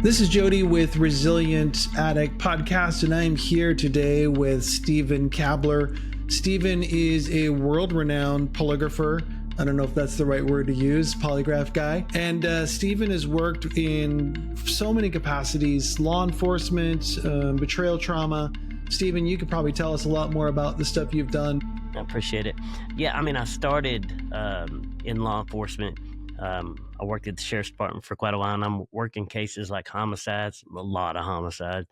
This is Jody with Resilient Addict Podcast, and I'm here today with Stephen Kabler. Stephen is a world-renowned polygrapher. I don't know if that's the right word to use, polygraph guy. And Stephen has worked in so many capacities, law enforcement, betrayal trauma. Stephen, you could probably tell us a lot more about the stuff you've done. I appreciate it. Yeah, I started in law enforcement. I worked at the sheriff's department for quite a while, and I'm working cases like homicides, a lot of homicides,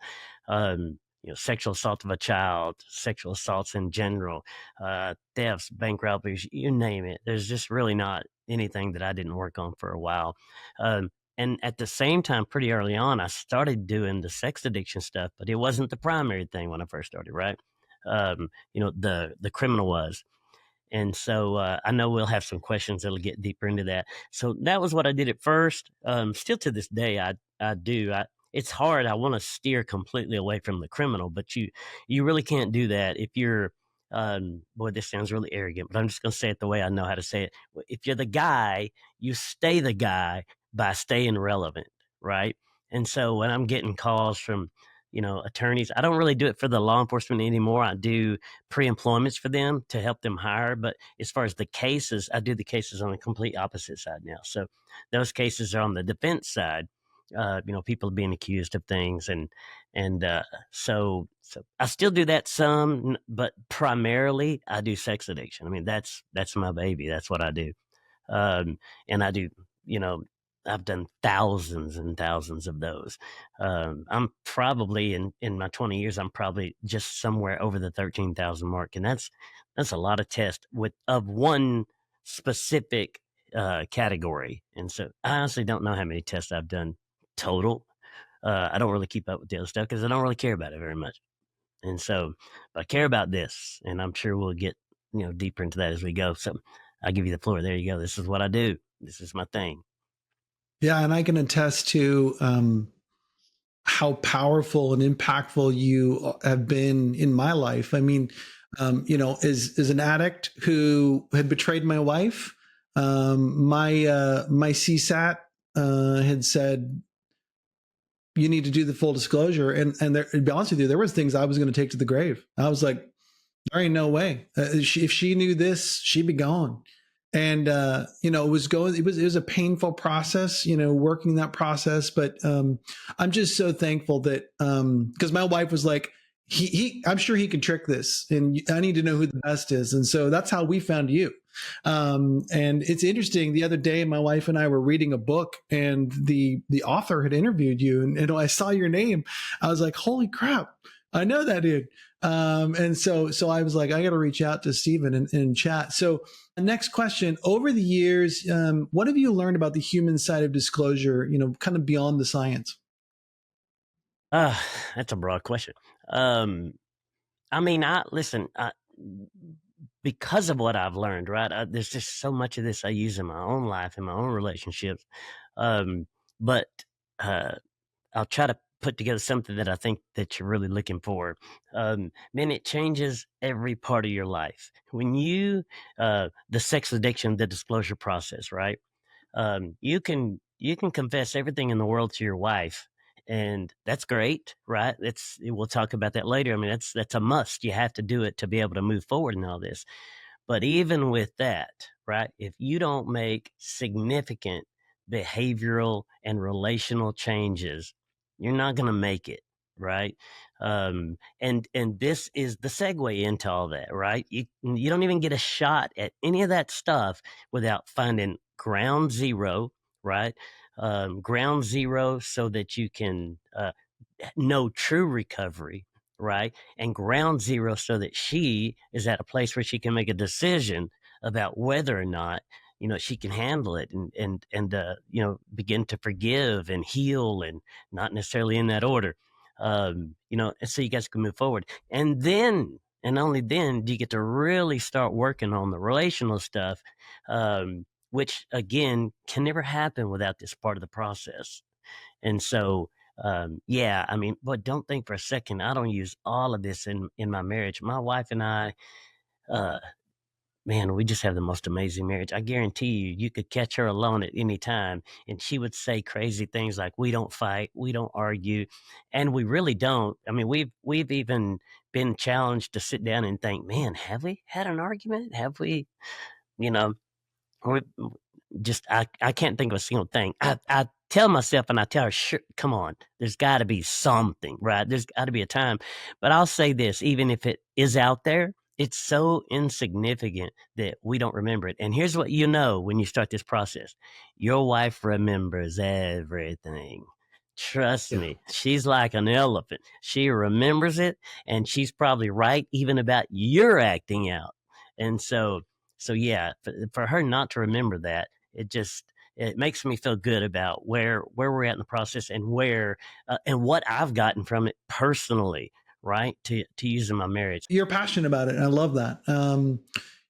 sexual assault of a child, sexual assaults in general, thefts, bank robberies, you name it. There's just really not anything that I didn't work on for a while. And at the same time, pretty early on, I started doing the sex addiction stuff, but it wasn't the primary thing when I first started, right? The criminal was. And so I know we'll have some questions that'll get deeper into that. So that was what I did at first. Still to this day, I do. It's hard. I want to steer completely away from the criminal, but you really can't do that if you're, boy, this sounds really arrogant, but I'm just going to say it the way I know how to say it. If you're the guy, you stay the guy by staying relevant, right? And so when I'm getting calls from, attorneys, I don't really do it for the law enforcement anymore. I do pre-employments for them to help them hire. But as far as the cases, I do the cases on the complete opposite side now. So those cases are on the defense side. People being accused of things, so I still do that some, but primarily I do sex addiction. That's my baby. That's what I do, and I do. I've done thousands and thousands of those. I'm probably in my 20 years, I'm probably just somewhere over the 13,000 mark. And that's a lot of tests of one specific category. And so I honestly don't know how many tests I've done total. I don't really keep up with the other stuff because I don't really care about it very much. And so, but I care about this, and I'm sure we'll get, deeper into that as we go. So I'll give you the floor. There you go. This is what I do. This is my thing. Yeah, and I can attest to how powerful and impactful you have been in my life. As an addict who had betrayed my wife, my CSAT had said, you need to do the full disclosure. And there, to be honest with you, there was things I was going to take to the grave. I was like, there ain't no way. If she knew this, she'd be gone. And it was a painful process, working that process. But I'm just so thankful that because my wife was like, I'm sure he can trick this, and I need to know who the best is. And so that's how we found you. And it's interesting. The other day, my wife and I were reading a book, and the author had interviewed you, and I saw your name. I was like, holy crap, I know that dude. And so I was like, I got to reach out to Stephen and chat. So next question, over the years, what have you learned about the human side of disclosure, kind of beyond the science? That's a broad question. Because of what I've learned, right? There's just so much of this I use in my own life, in my own relationships. But I'll try to put together something that I think that you're really looking for. Man, it changes every part of your life. When the sex addiction, the disclosure process, right? You can confess everything in the world to your wife, and that's great, right? We'll talk about that later. That's a must. You have to do it to be able to move forward in all this. But even with that, right, if you don't make significant behavioral and relational changes, you're not going to make it, right? And this is the segue into all that, right? You don't even get a shot at any of that stuff without finding ground zero, right? Ground zero so that you can know true recovery, right? And ground zero so that she is at a place where she can make a decision about whether or not she can handle it and begin to forgive and heal, and not necessarily in that order. And so you guys can move forward, and then and only then do you get to really start working on the relational stuff, which again can never happen without this part of the process. And so but don't think for a second I don't use all of this in my marriage. My wife and I, man, we just have the most amazing marriage. I guarantee you, you could catch her alone at any time, and she would say crazy things like, "We don't fight, we don't argue," and we really don't. I mean, we've even been challenged to sit down and think, "Man, have we had an argument? Have we?" You know, we just I can't think of a single thing. I tell myself and I tell her, sure, come on, there's got to be something, right? There's got to be a time. But I'll say this, even if it is out there, it's so insignificant that we don't remember it. And here's what you know when you start this process: your wife remembers everything. Trust Yeah. me, she's like an elephant. She remembers it, and she's probably right even about your acting out. And so yeah, for her not to remember that, it makes me feel good about where we're at in the process and where and what I've gotten from it personally, right? To use in my marriage. You're passionate about it, and I love that.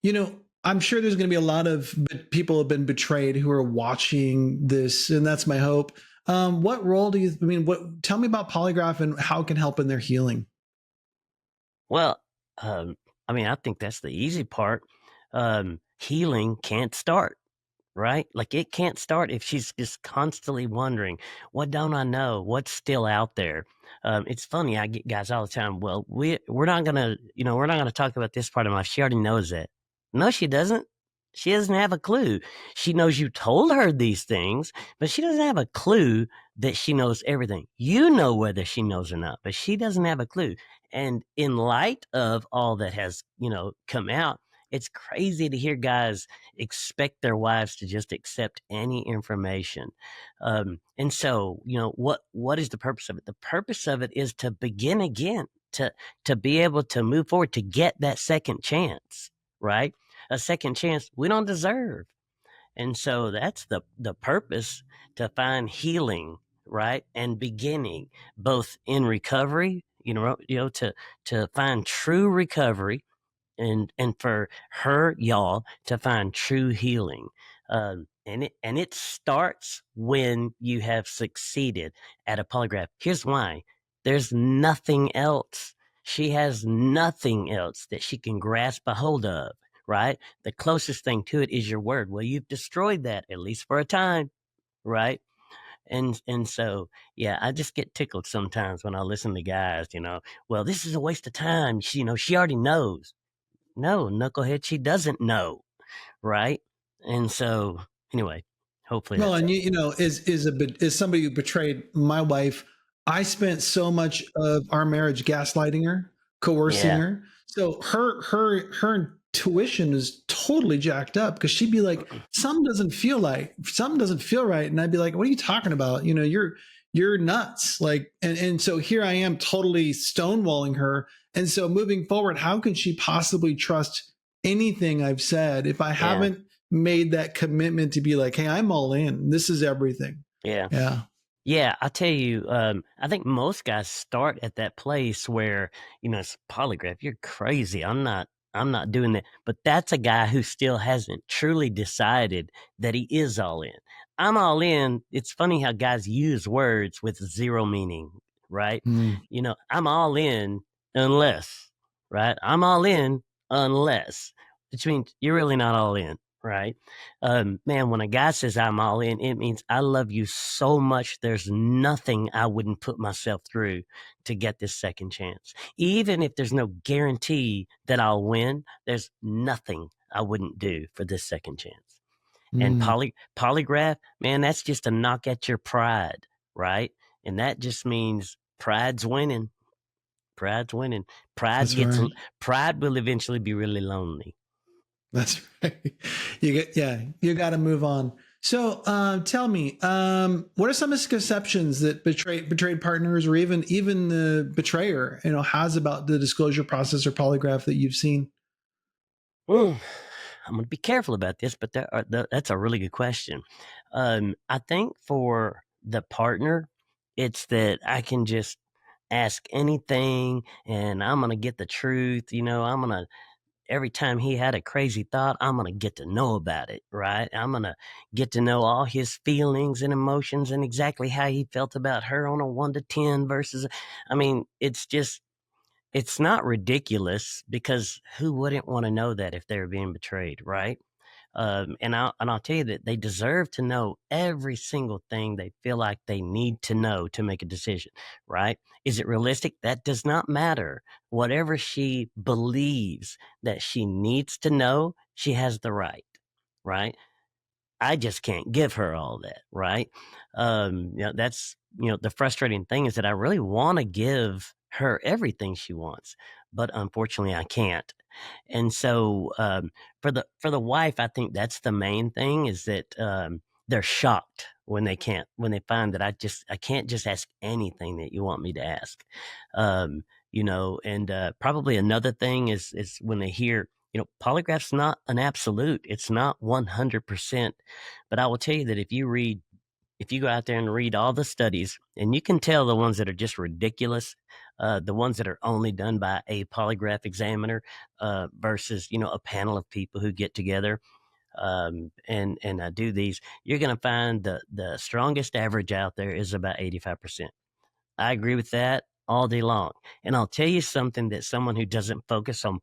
You know, I'm sure there's going to be a lot of people have been betrayed who are watching this, and that's my hope. What role do you? I mean, what? Tell me about Polygraph and how it can help in their healing. Well, I mean, I think that's the easy part. Healing can't start, right? Like it can't start if she's just constantly wondering, what don't I know? What's still out there? It's funny, I get guys all the time. Well, we're not gonna, we're not gonna talk about this part of my life. She already knows that. No, she doesn't. She doesn't have a clue. She knows you told her these things, but she doesn't have a clue that she knows everything. You know whether she knows or not, but she doesn't have a clue. And in light of all that has, come out, it's crazy to hear guys expect their wives to just accept any information. And so, what is the purpose of it? The purpose of it is to begin again, to be able to move forward, to get that second chance, right? A second chance we don't deserve. And so that's the purpose, to find healing, right? And beginning both in recovery, to find true recovery, and for her, y'all, to find true healing. And it starts when you have succeeded at a polygraph. Here's why: there's nothing else. She has nothing else that she can grasp a hold of, right? The closest thing to it is your word. Well, you've destroyed that, at least for a time, right? And so, yeah, I just get tickled sometimes when I listen to guys, well, this is a waste of time. She already knows. No, knucklehead, she doesn't know, right? And so, anyway, hopefully Well, that's and helpful. is somebody who betrayed my wife. I spent so much of our marriage gaslighting her, coercing Yeah, her. So her intuition is totally jacked up because she'd be like, something doesn't feel right, and I'd be like, what are you talking about? You're nuts. Like, and so here I am totally stonewalling her. And so moving forward, how can she possibly trust anything I've said if I yeah, haven't made that commitment to be like, hey, I'm all in. This is everything. yeah. Yeah. Yeah, I tell you, I think most guys start at that place where, it's polygraph. You're crazy. I'm not doing that. But that's a guy who still hasn't truly decided that he is all in. I'm all in. It's funny how guys use words with zero meaning, right? Mm, I'm all in unless, right? I'm all in unless, which means you're really not all in, right? Man, when a guy says I'm all in, it means I love you so much. There's nothing I wouldn't put myself through to get this second chance. Even if there's no guarantee that I'll win, there's nothing I wouldn't do for this second chance. And mm, polygraph, man, that's just a knock at your pride, right? And that just means pride's winning. Pride's winning. that's right. Pride will eventually be really lonely. That's right. You got to move on. So, tell me, what are some misconceptions that betrayed partners or even the betrayer, has about the disclosure process or polygraph that you've seen? Ooh, I'm going to be careful about this, but that's a really good question. I think for the partner, it's that I can just ask anything and I'm going to get the truth. Every time he had a crazy thought, I'm going to get to know about it, right? I'm going to get to know all his feelings and emotions and exactly how he felt about her on a 1 to 10 versus, I mean, it's just, it's not ridiculous because who wouldn't want to know that if they were being betrayed, right? And I'll tell you that they deserve to know every single thing they feel like they need to know to make a decision, right? Is it realistic? That does not matter. Whatever she believes that she needs to know, she has the right? I just can't give her all that, right? That's the frustrating thing is that I really want to give her everything she wants, but unfortunately I can't. And so for the wife, I think that's the main thing is that they're shocked when they find that I can't just ask anything that you want me to ask. And probably another thing is when they hear polygraph's not an absolute. It's not 100%. But I will tell you that if you go out there and read all the studies, and you can tell the ones that are just ridiculous, the ones that are only done by a polygraph examiner versus a panel of people who get together and do these, you're going to find the strongest average out there is about 85%. I agree with that all day long. And I'll tell you something that someone who doesn't focus on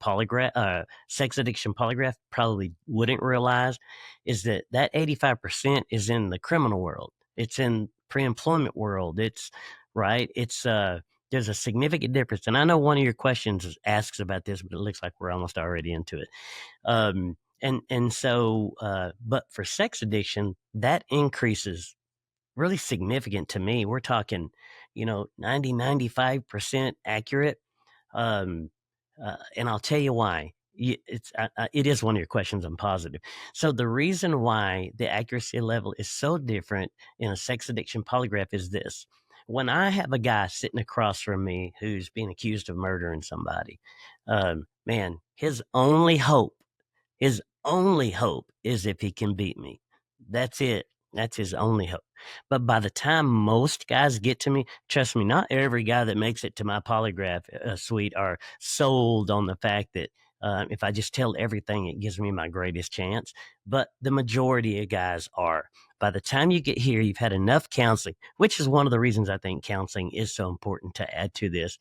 sex addiction polygraph probably wouldn't realize is that 85% is in the criminal world. It's in pre-employment world. It's right. There's a significant difference. And I know one of your questions asks about this, but it looks like we're almost already into it. But for sex addiction, that increases really significant to me. We're talking, 95% accurate. Um, and I'll tell you why. It is one of your questions. I'm positive. So the reason why the accuracy level is so different in a sex addiction polygraph is this. When I have a guy sitting across from me who's being accused of murdering somebody, man, his only hope is if he can beat me. That's it. That's his only hope. But by the time most guys get to me, trust me, not every guy that makes it to my polygraph suite are sold on the fact that if I just tell everything, it gives me my greatest chance. But the majority of guys are. By the time you get here, you've had enough counseling, which is one of the reasons I think counseling is so important to add to this.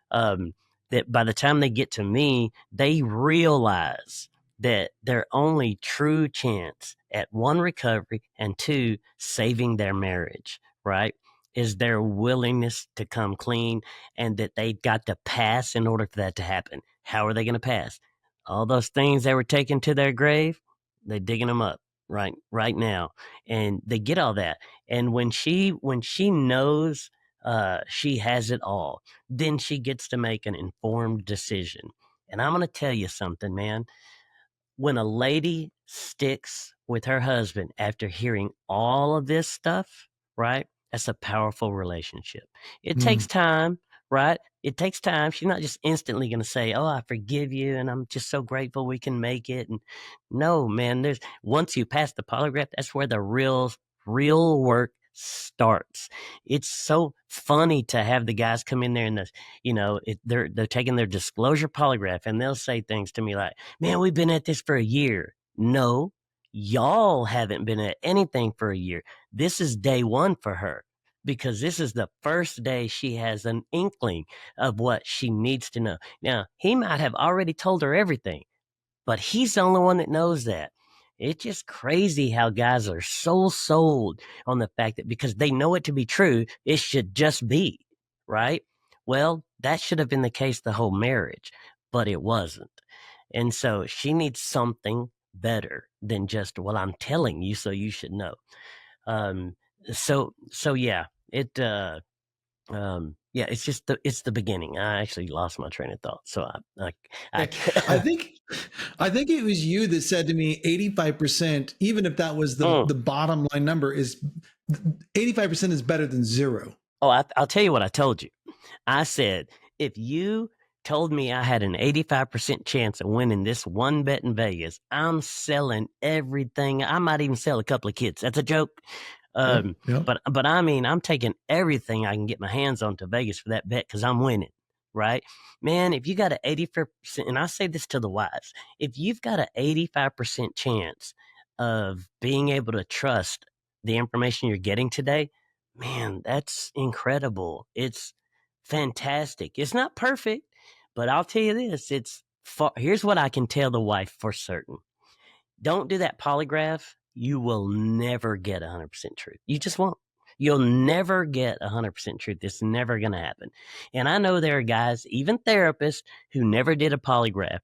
Um, that by the time they get to me, they realize that their only true chance at one, recovery, and two, saving their marriage, right, is their willingness to come clean and that they got to pass in order for that to happen. How are they going to pass? All those things they were taking to their grave, they're digging them up right now. And they get all that. And when she knows she has it all, then she gets to make an informed decision. And I'm going to tell you something, man. When a lady sticks with her husband after hearing all of this stuff, right? That's a powerful relationship. It takes Mm. time, right? It takes time. She's not just instantly going to say, "Oh, I forgive you and I'm just so grateful we can make it." And no, man, there's once you pass the polygraph, that's where the real work starts. It's so funny to have the guys come in there and they're taking their disclosure polygraph and they'll say things to me like, "Man, we've been at this for a year." No, y'all haven't been at anything for a year. This is day one for her because this is the first day she has an inkling of what she needs to know. Now, he might have already told her everything, but he's the only one that knows that. It's just crazy how guys are so sold on the fact that because they know it to be true, it should just be, right? Well, that should have been the case the whole marriage, but it wasn't. And so she needs something better than just, well, I'm telling you, so you should know. Um, so yeah, it's the beginning. I actually lost my train of thought. So I I think I think it was you that said to me 85%, even if that was Mm. the bottom line number, is 85% is better than zero. Oh, I'll tell you what I told you. I said, if you told me I had an 85% chance of winning this one bet in Vegas, I'm selling everything. I might even sell a couple of kids. That's a joke. Yep. Um, Yep. but I mean, I'm taking everything I can get my hands on to Vegas for that bet because I'm winning, right? Man, if you got an 85%, and I say this to the wives, if you've got an 85% chance of being able to trust the information you're getting today, man, that's incredible. It's fantastic. It's not perfect, But I'll tell you this, here's what I can tell the wife for certain. Don't do that polygraph. You will never get 100% truth. You just won't. You'll never get 100% truth. It's never going to happen. And I know there are guys, even therapists, who never did a polygraph,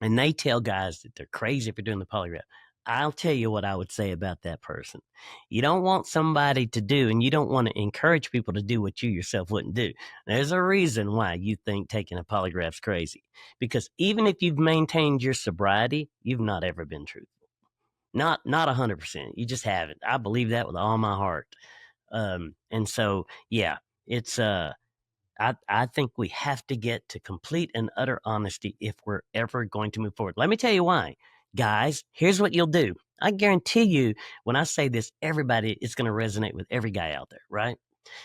and they tell guys that they're crazy for doing the polygraph. I'll tell you what I would say about that person. You don't want somebody to do, and you don't want to encourage people to do what you yourself wouldn't do. There's a reason why you think taking a polygraph's crazy. Because even if you've maintained your sobriety, you've not ever been truthful. Not 100%. You just haven't. I believe that with all my heart. And so, yeah, it's I think we have to get to complete and utter honesty if we're ever going to move forward. Let me tell you why. Guys, here's what you'll do. I guarantee you, when I say this, everybody, it's going to resonate with every guy out there, right?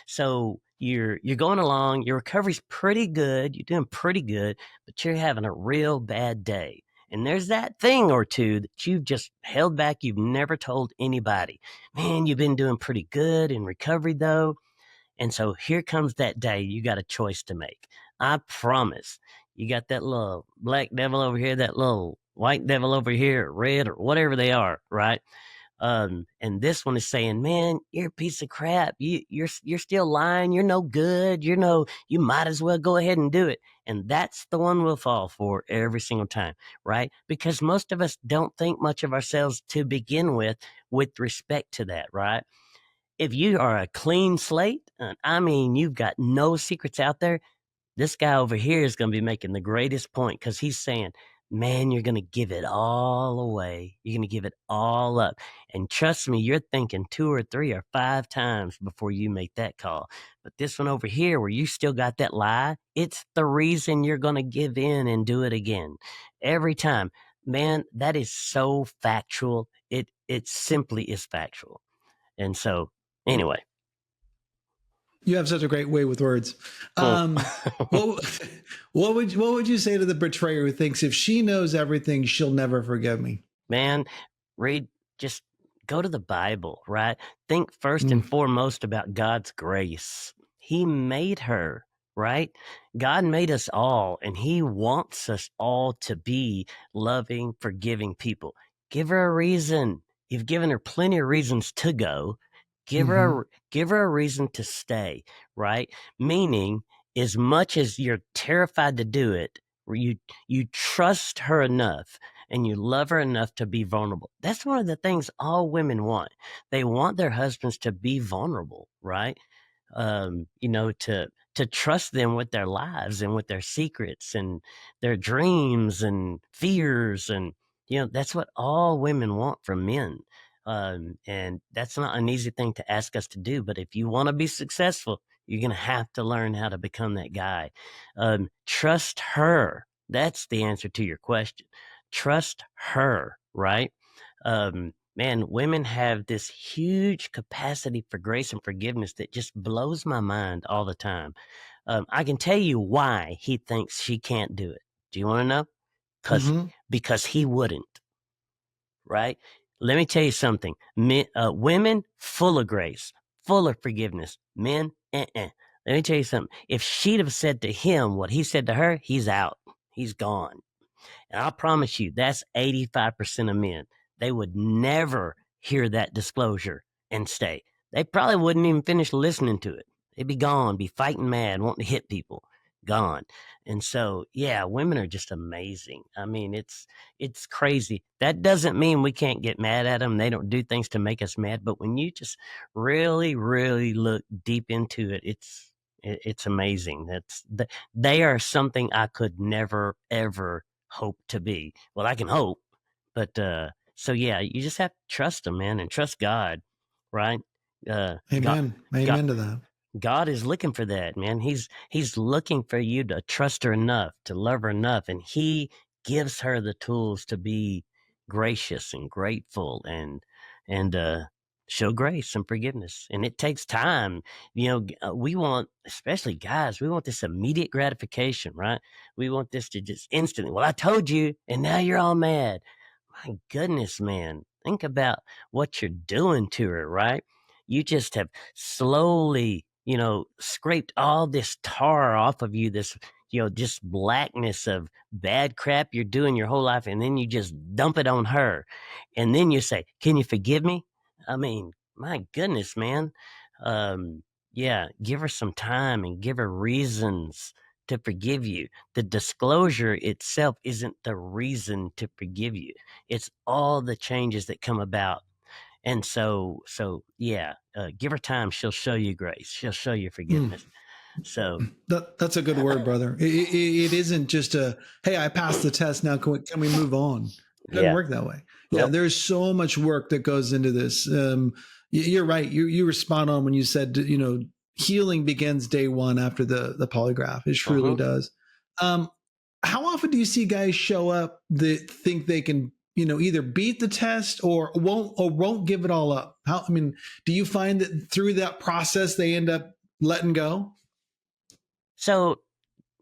So you're going along, your recovery's pretty good, you're doing pretty good, but you're having a real bad day. And there's that thing or two that you've just held back, you've never told anybody. Man, you've been doing pretty good in recovery though. And so here comes that day. You got a choice to make. I promise. You got that little black devil over here, that little white devil over here, or red, or whatever they are, right? And this one is saying, "Man, you're a piece of crap. You're still lying. You're no good. You might as well go ahead and do it." And that's the one we'll fall for every single time, right? Because most of us don't think much of ourselves to begin with respect to that, right? If you are a clean slate, I mean, you've got no secrets out there, this guy over here is going to be making the greatest point because he's saying, man, you're going to give it all away. You're going to give it all up. And trust me, you're thinking 2 or 3 or 5 times before you make that call. But this one over here, where you still got that lie, it's the reason you're going to give in and do it again every time. Man, that is so factual. It simply is factual. And so, anyway. You have such a great way with words. What, what would you say to the betrayer who thinks if she knows everything, she'll never forgive me? Man, just go to the Bible, right? Think first and foremost about God's grace. He made her, right? God made us all, and He wants us all to be loving, forgiving people. Give her a reason. You've given her plenty of reasons to go. Give her a reason to stay, right? Meaning, as much as you're terrified to do it, you trust her enough and you love her enough to be vulnerable. That's one of the things all women want. They want their husbands to be vulnerable, right? To trust them with their lives and with their secrets and their dreams and fears. And, that's what all women want from men. And that's not an easy thing to ask us to do. But if you want to be successful, you're going to have to learn how to become that guy. Trust her. That's the answer to your question. Trust her, right? Man, women have this huge capacity for grace and forgiveness that just blows my mind all the time. I can tell you why he thinks she can't do it. Do you want to know? Because he wouldn't, right? Let me tell you something. Women, full of grace, full of forgiveness. Men, Let me tell you something. If she'd have said to him what he said to her, he's out. He's gone. And I promise you, that's 85% of men. They would never hear that disclosure and stay. They probably wouldn't even finish listening to it. They'd be gone, be fighting mad, wanting to hit people. Gone. And so, yeah, women are just amazing. I mean, it's crazy. That doesn't mean we can't get mad at them. They don't do things to make us mad. But when you just really, really look deep into it, it's amazing. They are something I could never, ever hope to be. Well, I can hope, but so yeah, you just have to trust them, man, and trust God, right? Amen. Amen to that. God is looking for that, man. He's looking for you to trust her enough, to love her enough, and He gives her the tools to be gracious and grateful and show grace and forgiveness. And it takes time. We want, especially guys, we want this immediate gratification, right? We want this to just instantly. Well, I told you, and now you're all mad. My goodness, man. Think about what you're doing to her, right? You just have slowly, scraped all this tar off of you, this just blackness of bad crap you're doing your whole life, and then you just dump it on her, and then you say, "Can you forgive me?" I mean, my goodness, man. Yeah, give her some time and give her reasons to forgive you. The disclosure itself isn't the reason to forgive you. It's all the changes that come about. And so yeah, give her time. She'll show you grace. She'll show you Mm. forgiveness. So That's a good word, brother. It isn't just a, hey, I passed the test. Now can we move on? It doesn't yeah, work that way. Yeah, nope. there's so much work that goes into this. You're right. You were spot on when you said, healing begins day one after the polygraph. It truly Uh-huh. does. Um, how often do you see guys show up that think they can, either beat the test or won't give it all up? Do you find that through that process they end up letting go? So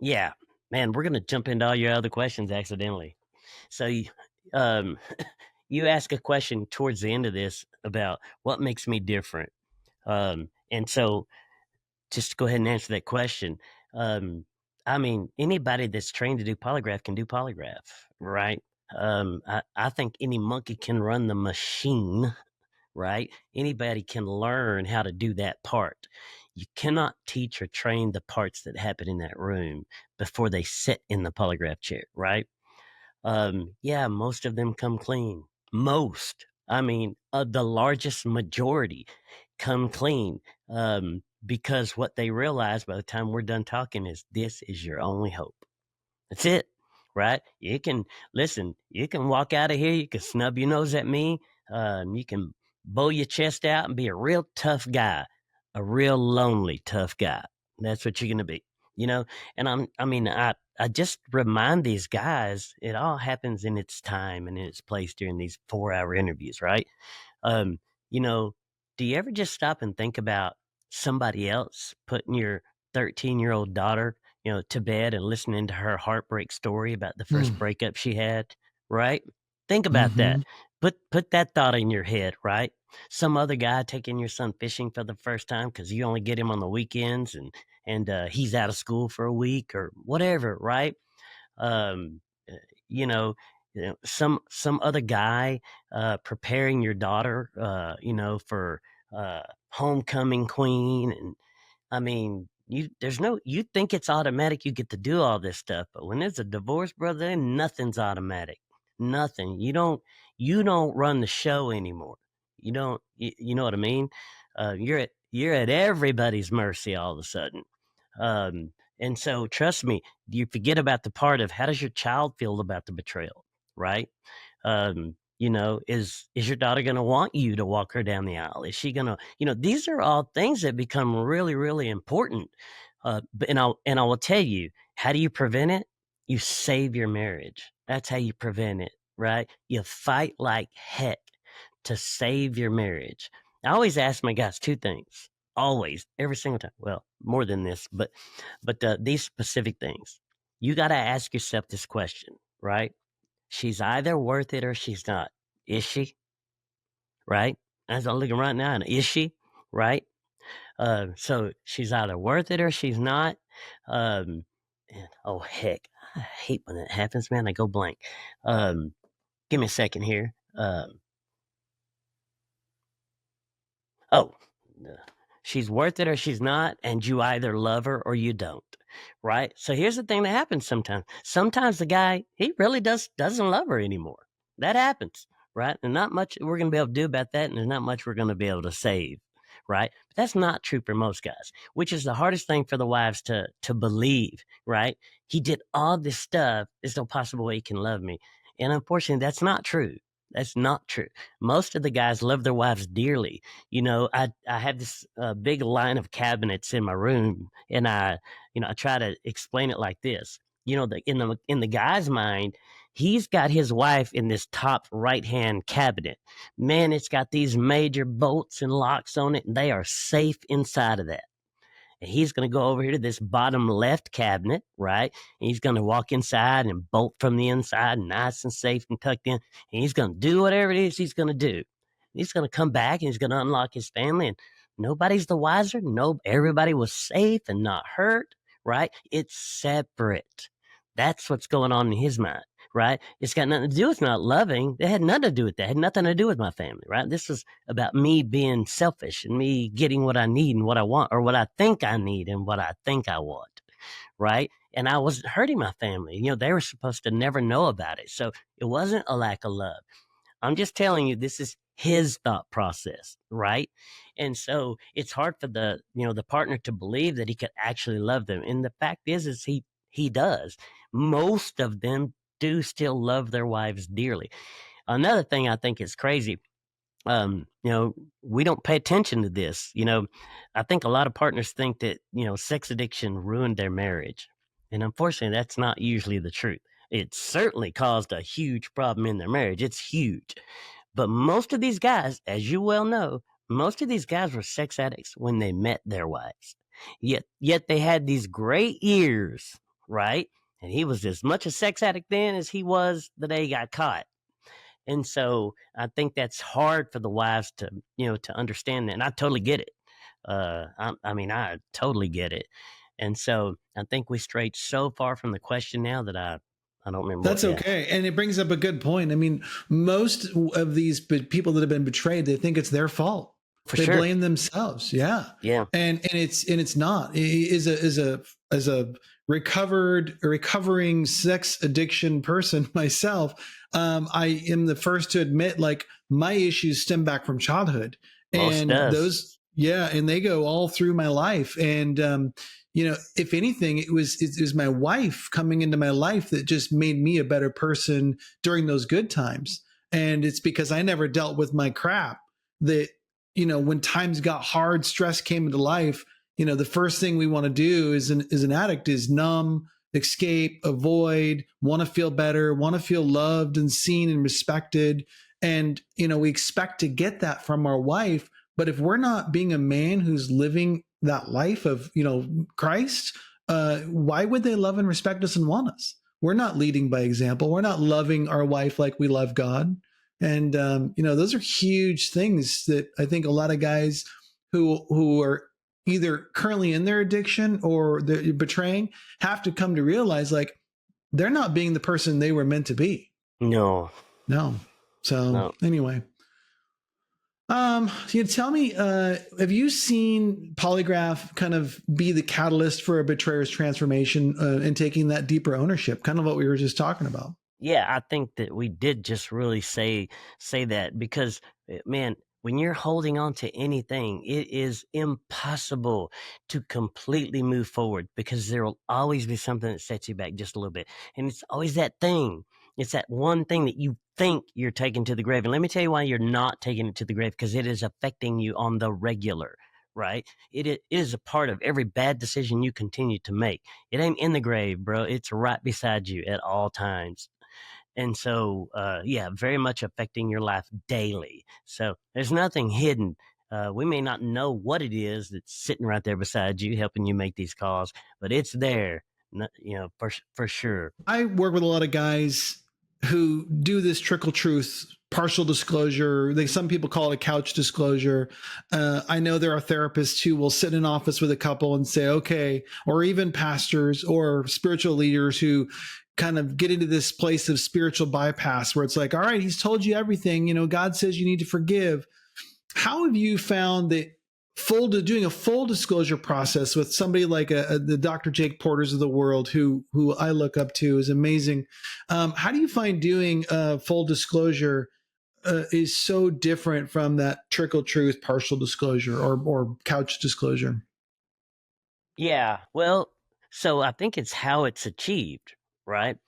yeah, man, we're gonna jump into all your other questions accidentally. So um, you ask a question towards the end of this about what makes me different. And so just to go ahead and answer that question, um, I mean, anybody that's trained to do polygraph can do polygraph, right? I think any monkey can run the machine, right? Anybody can learn how to do that part. You cannot teach or train the parts that happen in that room before they sit in the polygraph chair, right? Yeah, most of them come clean. Most. I mean, the largest majority come clean. Because what they realize by the time we're done talking is this is your only hope. That's it, right? You can listen. You can walk out of here. You can snub your nose at me. You can bow your chest out and be a real tough guy, a real lonely tough guy. That's what you're gonna be, you know. And I just remind these guys it all happens in its time and in its place during these 4-hour interviews, right? Um, you know, do you ever just stop and think about somebody else putting your 13-year-old daughter, to bed and listening to her heartbreak story about the first Mm. breakup she had, right? Think about that. Hmm. Put that thought in your head, right? Some other guy taking your son fishing for the first time because you only get him on the weekends, and he's out of school for a week or whatever, right? Um, uh, you know, some other guy preparing your daughter, for homecoming queen, and I mean, you think it's automatic you get to do all this stuff, but when there's a divorce, brother, then nothing's automatic. Nothing. You don't run the show anymore. You know what I mean? You're at everybody's mercy all of a sudden. And so trust me, you forget about the part of how does your child feel about the betrayal, right? Is your daughter going to want you to walk her down the aisle? Is she going to, these are all things that become really, really important. And I will tell you, how do you prevent it? You save your marriage. That's how you prevent it, right? You fight like heck to save your marriage. I always ask my guys two things, always, every single time. Well, more than this, but these specific things. You got to ask yourself this question, right? She's either worth it or she's not. Is she? Right? As I'm looking right now, and is she? Right? So she's either worth it or she's not. And oh heck, I hate when that happens, man. I go blank. Um, Give me a second here. Oh, uh, she's worth it or she's not, and you either love her or you don't. Right? So here's the thing that happens sometimes. Sometimes the guy, he really doesn't love her anymore. That happens, right? And not much we're gonna be able to do about that, and there's not much we're gonna be able to save. Right? But that's not true for most guys, which is the hardest thing for the wives to believe, right? He did all this stuff. There's no possible way he can love me. And unfortunately, that's not true. That's not true. Most of the guys love their wives dearly. I have this big line of cabinets in my room, and I try to explain it like this. In the guy's mind, he's got his wife in this top right hand cabinet. Man, it's got these major bolts and locks on it, and they are safe inside of that. And he's going to go over here to this bottom left cabinet, right? And he's going to walk inside and bolt from the inside, nice and safe and tucked in. And he's going to do whatever it is he's going to do. He's going to come back and he's going to unlock his family, and nobody's the wiser. No, everybody was safe and not hurt, right? It's separate. That's what's going on in his mind, right? It's got nothing to do with not loving. It had nothing to do with that. It had nothing to do with my family, right? This was about me being selfish and me getting what I need and what I want, or what I think I need and what I think I want, right? And I wasn't hurting my family. They were supposed to never know about it. So it wasn't a lack of love. I'm just telling you, this is his thought process, right? And so it's hard for the partner to believe that he could actually love them. And the fact is he does. Most of them do still love their wives dearly. Another thing I think is crazy, we don't pay attention to this. I think a lot of partners think that, sex addiction ruined their marriage. And unfortunately, that's not usually the truth. It certainly caused a huge problem in their marriage. It's huge. But most of these guys, as you well know, most of these guys were sex addicts when they met their wives. Yet they had these great years, right? And he was as much a sex addict then as he was the day he got caught. And so I think that's hard for the wives to understand that. And I totally get it. I totally get it. And so I think we strayed so far from the question now that I don't remember. That's okay. And it brings up a good point. I mean, most of these people that have been betrayed, they think it's their fault. They blame themselves. Yeah. Yeah. And it's not. As a recovering sex addiction person myself, I am the first to admit, like, my issues stem back from childhood. And and they go all through my life. And if anything, it was my wife coming into my life that just made me a better person during those good times. And it's because I never dealt with my crap that, when times got hard, stress came into life, the first thing we want to do as an addict is numb, escape, avoid, want to feel better, want to feel loved and seen and respected. And, we expect to get that from our wife. But if we're not being a man who's living that life of, Christ, why would they love and respect us and want us? We're not leading by example. We're not loving our wife like we love God. And, those are huge things that I think a lot of guys who are either currently in their addiction or they're betraying have to come to realize, like, they're not being the person they were meant to be. No. So anyway, you tell me, have you seen Polygraph kind of be the catalyst for a betrayer's transformation and taking that deeper ownership, kind of what we were just talking about? Yeah, I think that we did just really say that, because, man, when you're holding on to anything, it is impossible to completely move forward, because there will always be something that sets you back just a little bit. And it's always that thing. It's that one thing that you think you're taking to the grave. And let me tell you why you're not taking it to the grave, because it is affecting you on the regular, right? It is a part of every bad decision you continue to make. It ain't in the grave, bro. It's right beside you at all times. And so, very much affecting your life daily. So there's nothing hidden. We may not know what it is that's sitting right there beside you, helping you make these calls, but it's there, for sure. I work with a lot of guys who do this trickle truth, partial disclosure. Some people call it a couch disclosure. I know there are therapists who will sit in office with a couple and say, okay, or even pastors or spiritual leaders who kind of get into this place of spiritual bypass where it's like, all right, he's told you everything. God says you need to forgive. How have you found that doing a full disclosure process with somebody like the Dr. Jake Porters of the world, who I look up to, is amazing? How do you find doing full disclosure is so different from that trickle truth, partial disclosure, or couch disclosure? Yeah, well, so I think it's how it's achieved, right?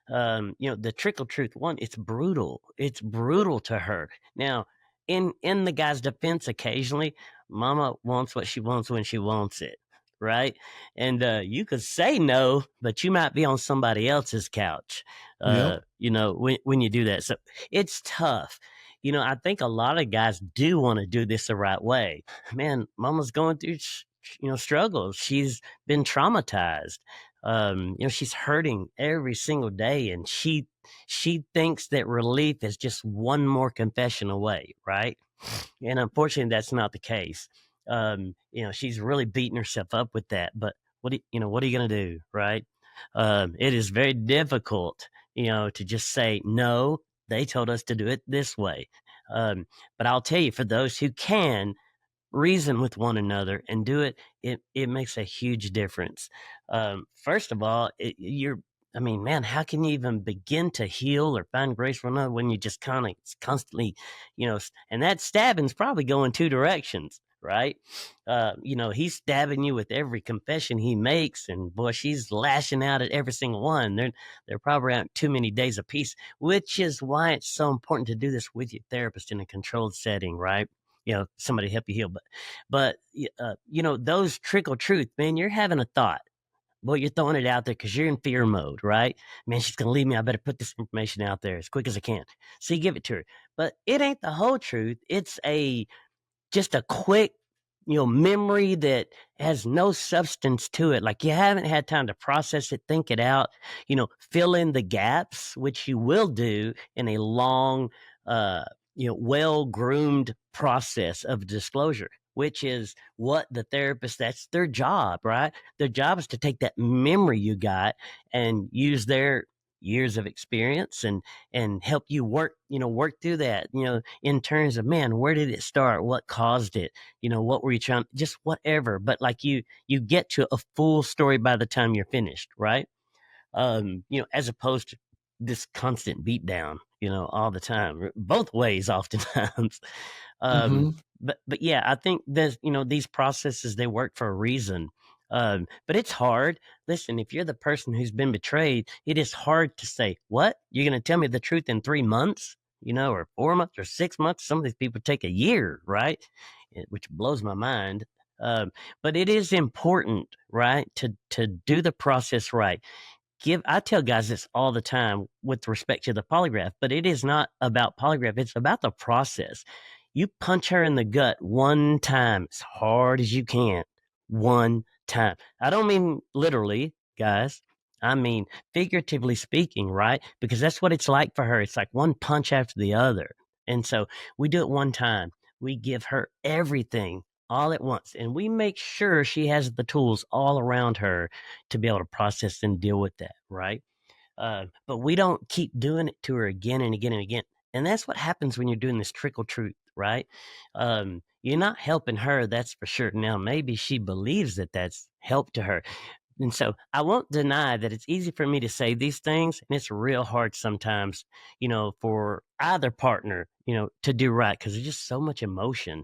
The trickle truth one, it's brutal. It's brutal to her. Now, in the guy's defense, occasionally, mama wants what she wants when she wants it, right? And you could say no, but you might be on somebody else's couch, Yep. when you do that. So it's tough. I think a lot of guys do want to do this the right way. Man, mama's going through struggles. She's been traumatized. She's hurting every single day, and she thinks that relief is just one more confession away, right? And unfortunately, that's not the case. She's really beating herself up with that. But what are you going to do? Right. It is very difficult, to just say, no, they told us to do it this way. But I'll tell you, for those who can, reason with one another and do it, it makes a huge difference. First of all, I mean, man, how can you even begin to heal or find grace for another when you just kind of constantly, and that stabbing's probably going two directions, right? He's stabbing you with every confession he makes, and boy, she's lashing out at every single one. They're probably out too many days apiece, which is why it's so important to do this with your therapist in a controlled setting, right? Somebody help you heal. But those trickle truth, man, you're having a thought. Boy, you're throwing it out there because you're in fear mode, right? Man, she's going to leave me. I better put this information out there as quick as I can. So you give it to her. But it ain't the whole truth. It's just a quick, memory that has no substance to it. Like you haven't had time to process it, think it out, fill in the gaps, which you will do in a long, well groomed process of disclosure, which is what the therapist, that's their job, right? Their job is to take that memory you got and use their years of experience and help you work through that, in terms of, man, where did it start? What caused it? What were you trying, just whatever. But like you get to a full story by the time you're finished, right? As opposed to this constant beat down, all the time, both ways oftentimes. um, Hmm. but yeah, I think there's, these processes, they work for a reason. But it's hard. Listen, if you're the person who's been betrayed, it is hard to say, what? You're going to tell me the truth in 3 months, or 4 months or 6 months? Some of these people take a year, right? Which blows my mind. But it is important, right, to do the process right. I tell guys this all the time with respect to the polygraph, but it is not about polygraph. It's about the process. You punch her in the gut one time as hard as you can. One time. I don't mean literally, guys. I mean figuratively speaking, right? Because that's what it's like for her. It's like one punch after the other. And so we do it one time. We give her everything all at once, and we make sure she has the tools all around her to be able to process and deal with that, right? But we don't keep doing it to her again and again and again. And that's what happens when you're doing this trickle truth, right? You're not helping her, that's for sure. Now, maybe she believes that that's help to her. And so I won't deny that it's easy for me to say these things, and it's real hard sometimes, for either partner, to do right because there's just so much emotion.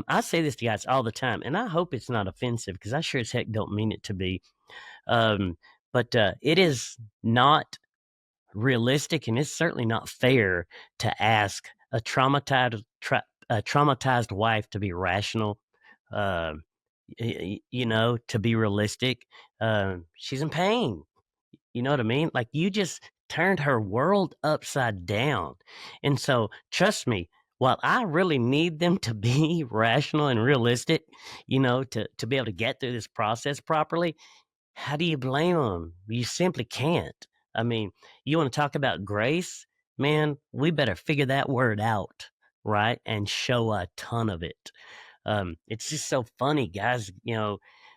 I say this to guys all the time, and I hope it's not offensive because I sure as heck don't mean it to be. Um, but it is not realistic, and it's certainly not fair to ask a traumatized wife to be rational, um, to be realistic. She's in pain. You know what I mean? Like you just turned her world upside down. And so, trust me, while I really need them to be rational and realistic, to be able to get through this process properly, how do you blame them? You simply can't. I mean, you want to talk about grace? Man, we better figure that word out, right? And show a ton of it. It's just so funny, guys,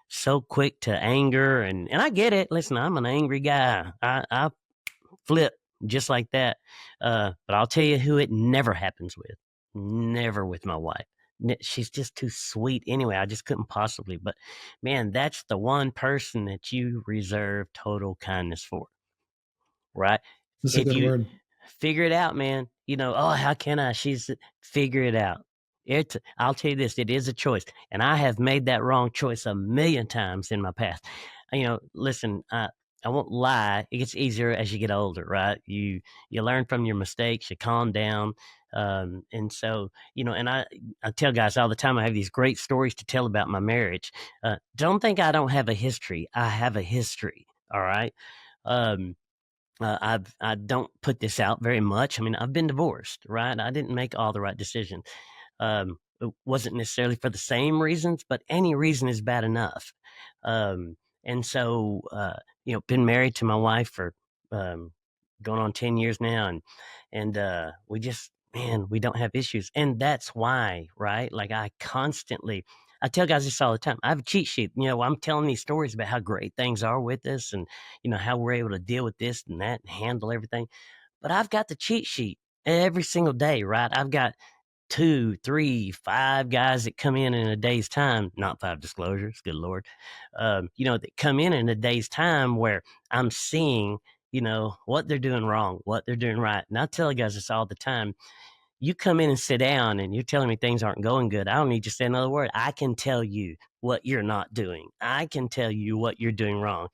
so quick to anger. And I get it. Listen, I'm an angry guy. I flip just like that. But I'll tell you who it never happens with. Never with my wife. She's just too sweet anyway. I just couldn't possibly. But man, that's the one person that you reserve total kindness for, right? That's a If good you word. figure it out, man, oh, how can I? Figure it out. I'll tell you this, it is a choice. And I have made that wrong choice a million times in my past. Listen, I won't lie. It gets easier as you get older, right? You learn from your mistakes, you calm down. And so, and I tell guys all the time, I have these great stories to tell about my marriage. Don't think I don't have a history. I have a history. All right. Um, I don't put this out very much. I mean, I've been divorced, right? I didn't make all the right decisions. It wasn't necessarily for the same reasons, but any reason is bad enough. And so, been married to my wife for um, going on 10 years now, and we just, man, we don't have issues, and that's why, right? Like I tell guys this all the time. I have a cheat sheet. I'm telling these stories about how great things are with us and, how we're able to deal with this and that and handle everything. But I've got the cheat sheet every single day, right? I've got 2, 3, 5 guys that come in a day's time, not 5 disclosures, good Lord, that come in a day's time where I'm seeing, what they're doing wrong, what they're doing right. And I tell guys this all the time. You come in and sit down and you're telling me things aren't going good. I don't need to say another word. I can tell you what you're not doing. I can tell you what you're doing wrong.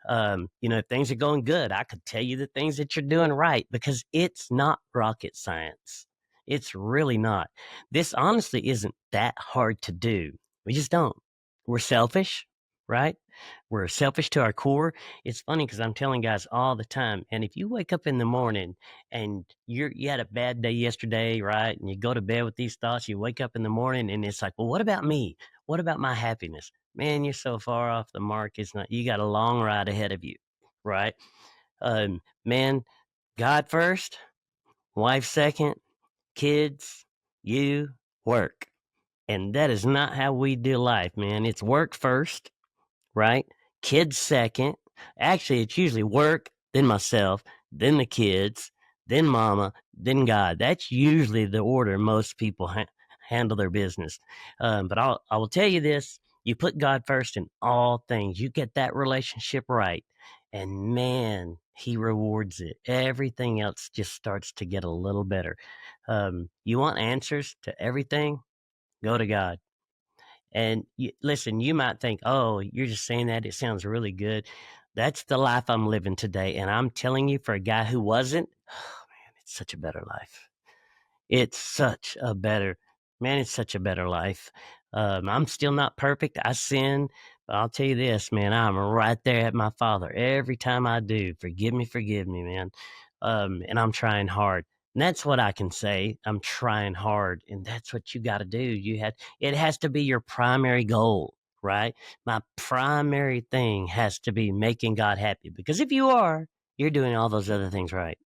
If things are going good, I could tell you the things that you're doing right because it's not rocket science. It's really not. This honestly isn't that hard to do. We just don't. We're selfish, right? We're selfish to our core. It's funny because I'm telling guys all the time. And if you wake up in the morning and you had a bad day yesterday, right? And you go to bed with these thoughts, you wake up in the morning and it's like, well, what about me? What about my happiness? Man, you're so far off the mark. It's not, you got a long ride ahead of you, right? Man, God first, wife second, kids, you, work. And that is not how we do life, man. It's work first, right? Kids second. Actually, it's usually work, then myself, then the kids, then mama, then God. That's usually the order most people handle their business. But I will tell you this: you put God first in all things. You get that relationship right, and man, He rewards it. Everything else just starts to get a little better. You want answers to everything? Go to God. And listen, you might think, oh, you're just saying that. It sounds really good. That's the life I'm living today. And I'm telling you, for a guy who wasn't, oh, man, it's such a better life. It's such a better, man, it's such a better life. I'm still not perfect. I sin. But I'll tell you this, man, I'm right there at my Father every time I do. Forgive me, man. And I'm trying hard. And that's what I can say. I'm trying hard. And that's what you got to do. It has to be your primary goal, right? My primary thing has to be making God happy. Because if you are, you're doing all those other things right.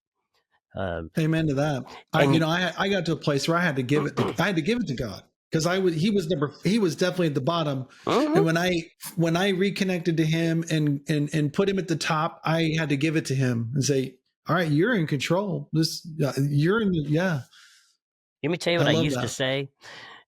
Um, Amen to that. and I got to a place where I had to give it to God because he was definitely at the bottom. And Mhm. when I reconnected to him and put him at the top, I had to give it to him and say, all right, you're in control. You're in yeah. Let me tell you I what I love used to that. say.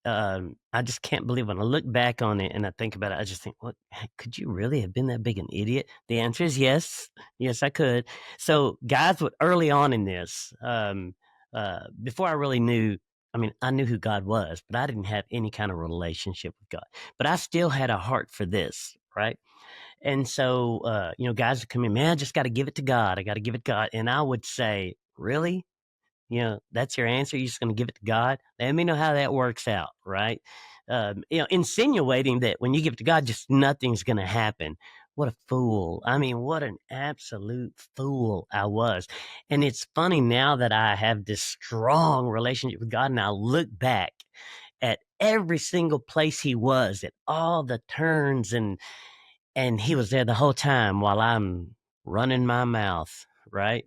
I just can't believe when I look back on it and I think about it, I just think, what could you really have been that big an idiot? The answer is yes. Yes, I could. So guys would early on in this, before I really knew, I mean, I knew who God was, but I didn't have any kind of relationship with God. But I still had a heart for this, right? And so, guys would come in, man, I just got to give it to God. I got to give it to God. And I would say, really? That's your answer. You're just going to give it to God. Let me know how that works out, right? Insinuating that when you give it to God, just nothing's going to happen. What a fool. I mean, what an absolute fool I was. And it's funny now that I have this strong relationship with God and I look back at every single place he was, at all the turns and he was there the whole time while I'm running my mouth, right?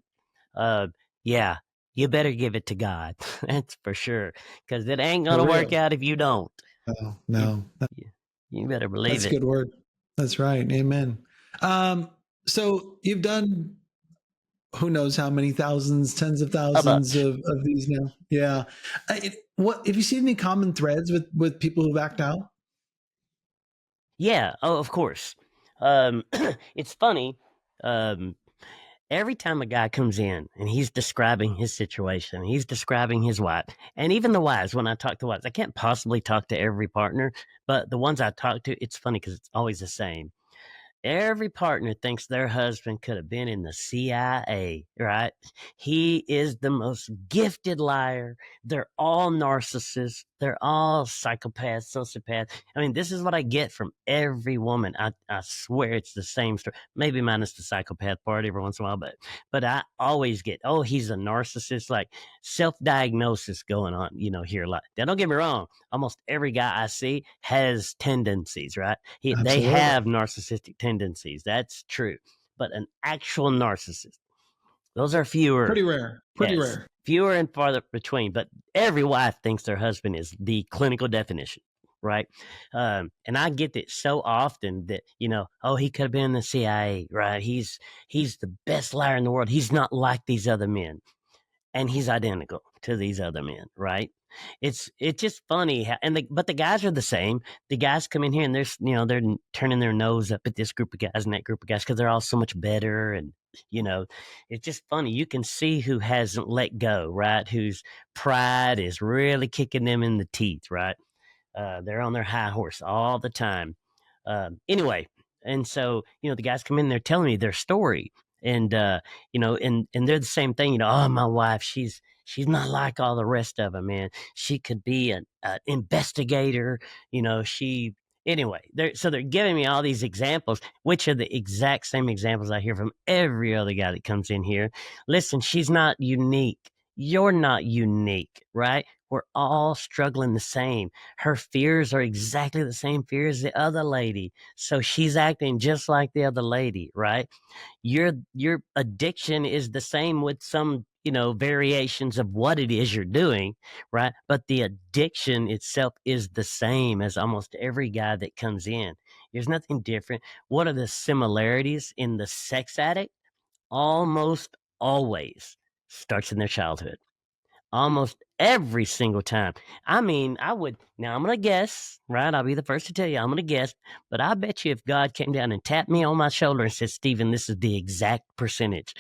Uh, yeah, you better give it to God. That's for sure, because it ain't For gonna work real. out if you don't. No, You, no. you better believe That's a it. good word. That's right. Amen. So you've done who knows how many thousands, tens of A thousands bunch. of these now. Yeah. What have you seen any common threads with people who've act out? Yeah. Oh, of course. It's funny. Um, every time a guy comes in and he's describing his situation, he's describing his wife, and even the wives. When I talk to wives, I can't possibly talk to every partner, but the ones I talk to, it's funny because it's always the same. Every partner thinks their husband could have been in the CIA, right? He is the most gifted liar. They're all narcissists. They're all psychopaths, sociopaths. I mean, this is what I get from every woman. I swear it's the same story. Maybe minus the psychopath part every once in a while, but I always get, oh, he's a narcissist, like self-diagnosis going on, here a lot. Now, don't get me wrong. Almost every guy I see has tendencies, right? They Absolutely. have narcissistic tendencies. That's true. But an actual narcissist, those are fewer. Pretty rare. Pretty Yes, rare. fewer and farther between. But every wife thinks their husband is the clinical definition, right? And I get it so often that, oh, he could have been in the CIA, right? He's the best liar in the world. He's not like these other men, and he's identical to these other men, right? It's just funny how, but the guys are the same. The guys come in here and they're turning their nose up at this group of guys and that group of guys because they're all so much better, and you know it's just funny. You can see who hasn't let go, right? Whose pride is really kicking them in the teeth, right? They're on their high horse all the time. Anyway, and so the guys come in, they're telling me their story, and and they're the same thing. Oh, my wife, she's not like all the rest of them, man. She could be an investigator. She anyway. They're giving me all these examples, which are the exact same examples I hear from every other guy that comes in here. Listen, she's not unique. You're not unique, right? We're all struggling the same. Her fears are exactly the same fears as the other lady. So she's acting just like the other lady, right? Your addiction is the same with some, variations of what it is you're doing, right? But the addiction itself is the same as almost every guy that comes in. There's nothing different. What are the similarities in the sex addict? Almost always starts in their childhood, almost every single time. I mean, I'm going to guess, right? I'll be the first to tell you, I'm going to guess, but I bet you if God came down and tapped me on my shoulder and said, Stephen, this is the exact percentage,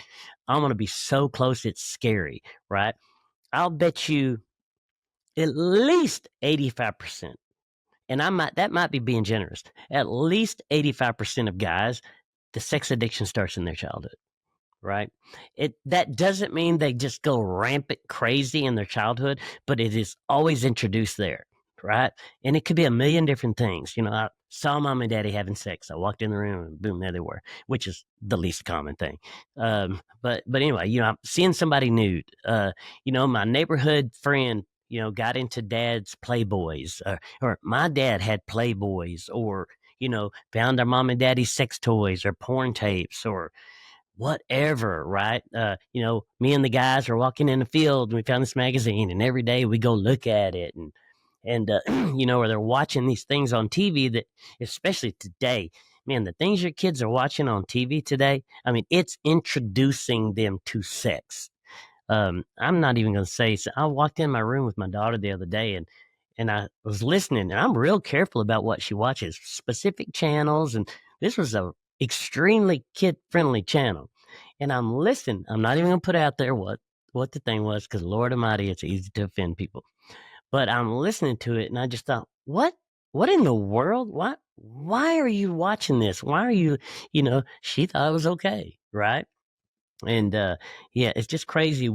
I'm going to be so close, it's scary, right? I'll bet you at least 85%. And that might be being generous. At least 85% of guys, the sex addiction starts in their childhood, right? That doesn't mean they just go rampant crazy in their childhood, but it is always introduced there, right? And it could be a million different things. I saw mom and daddy having sex. I walked in the room and boom, there they were, which is the least common thing. But anyway, I'm seeing somebody nude. My neighborhood friend, got into dad's Playboys, or my dad had Playboys, or found our mom and daddy's sex toys or porn tapes or whatever, right? Me and the guys are walking in the field and we found this magazine, and every day we go look at it, and or they're watching these things on TV that, especially today, man, the things your kids are watching on TV today, I mean, it's introducing them to sex. I'm not even going to say. So I walked in my room with my daughter the other day, and I was listening, and I'm real careful about what she watches, specific channels, and this was a extremely kid friendly channel, and I'm listening. I'm not even going to put out there what the thing was, because Lord Almighty, it's easy to offend people. But I'm listening to it, and I just thought, what in the world? Why are you watching this? Why are you? She thought it was okay, right? And yeah, it's just crazy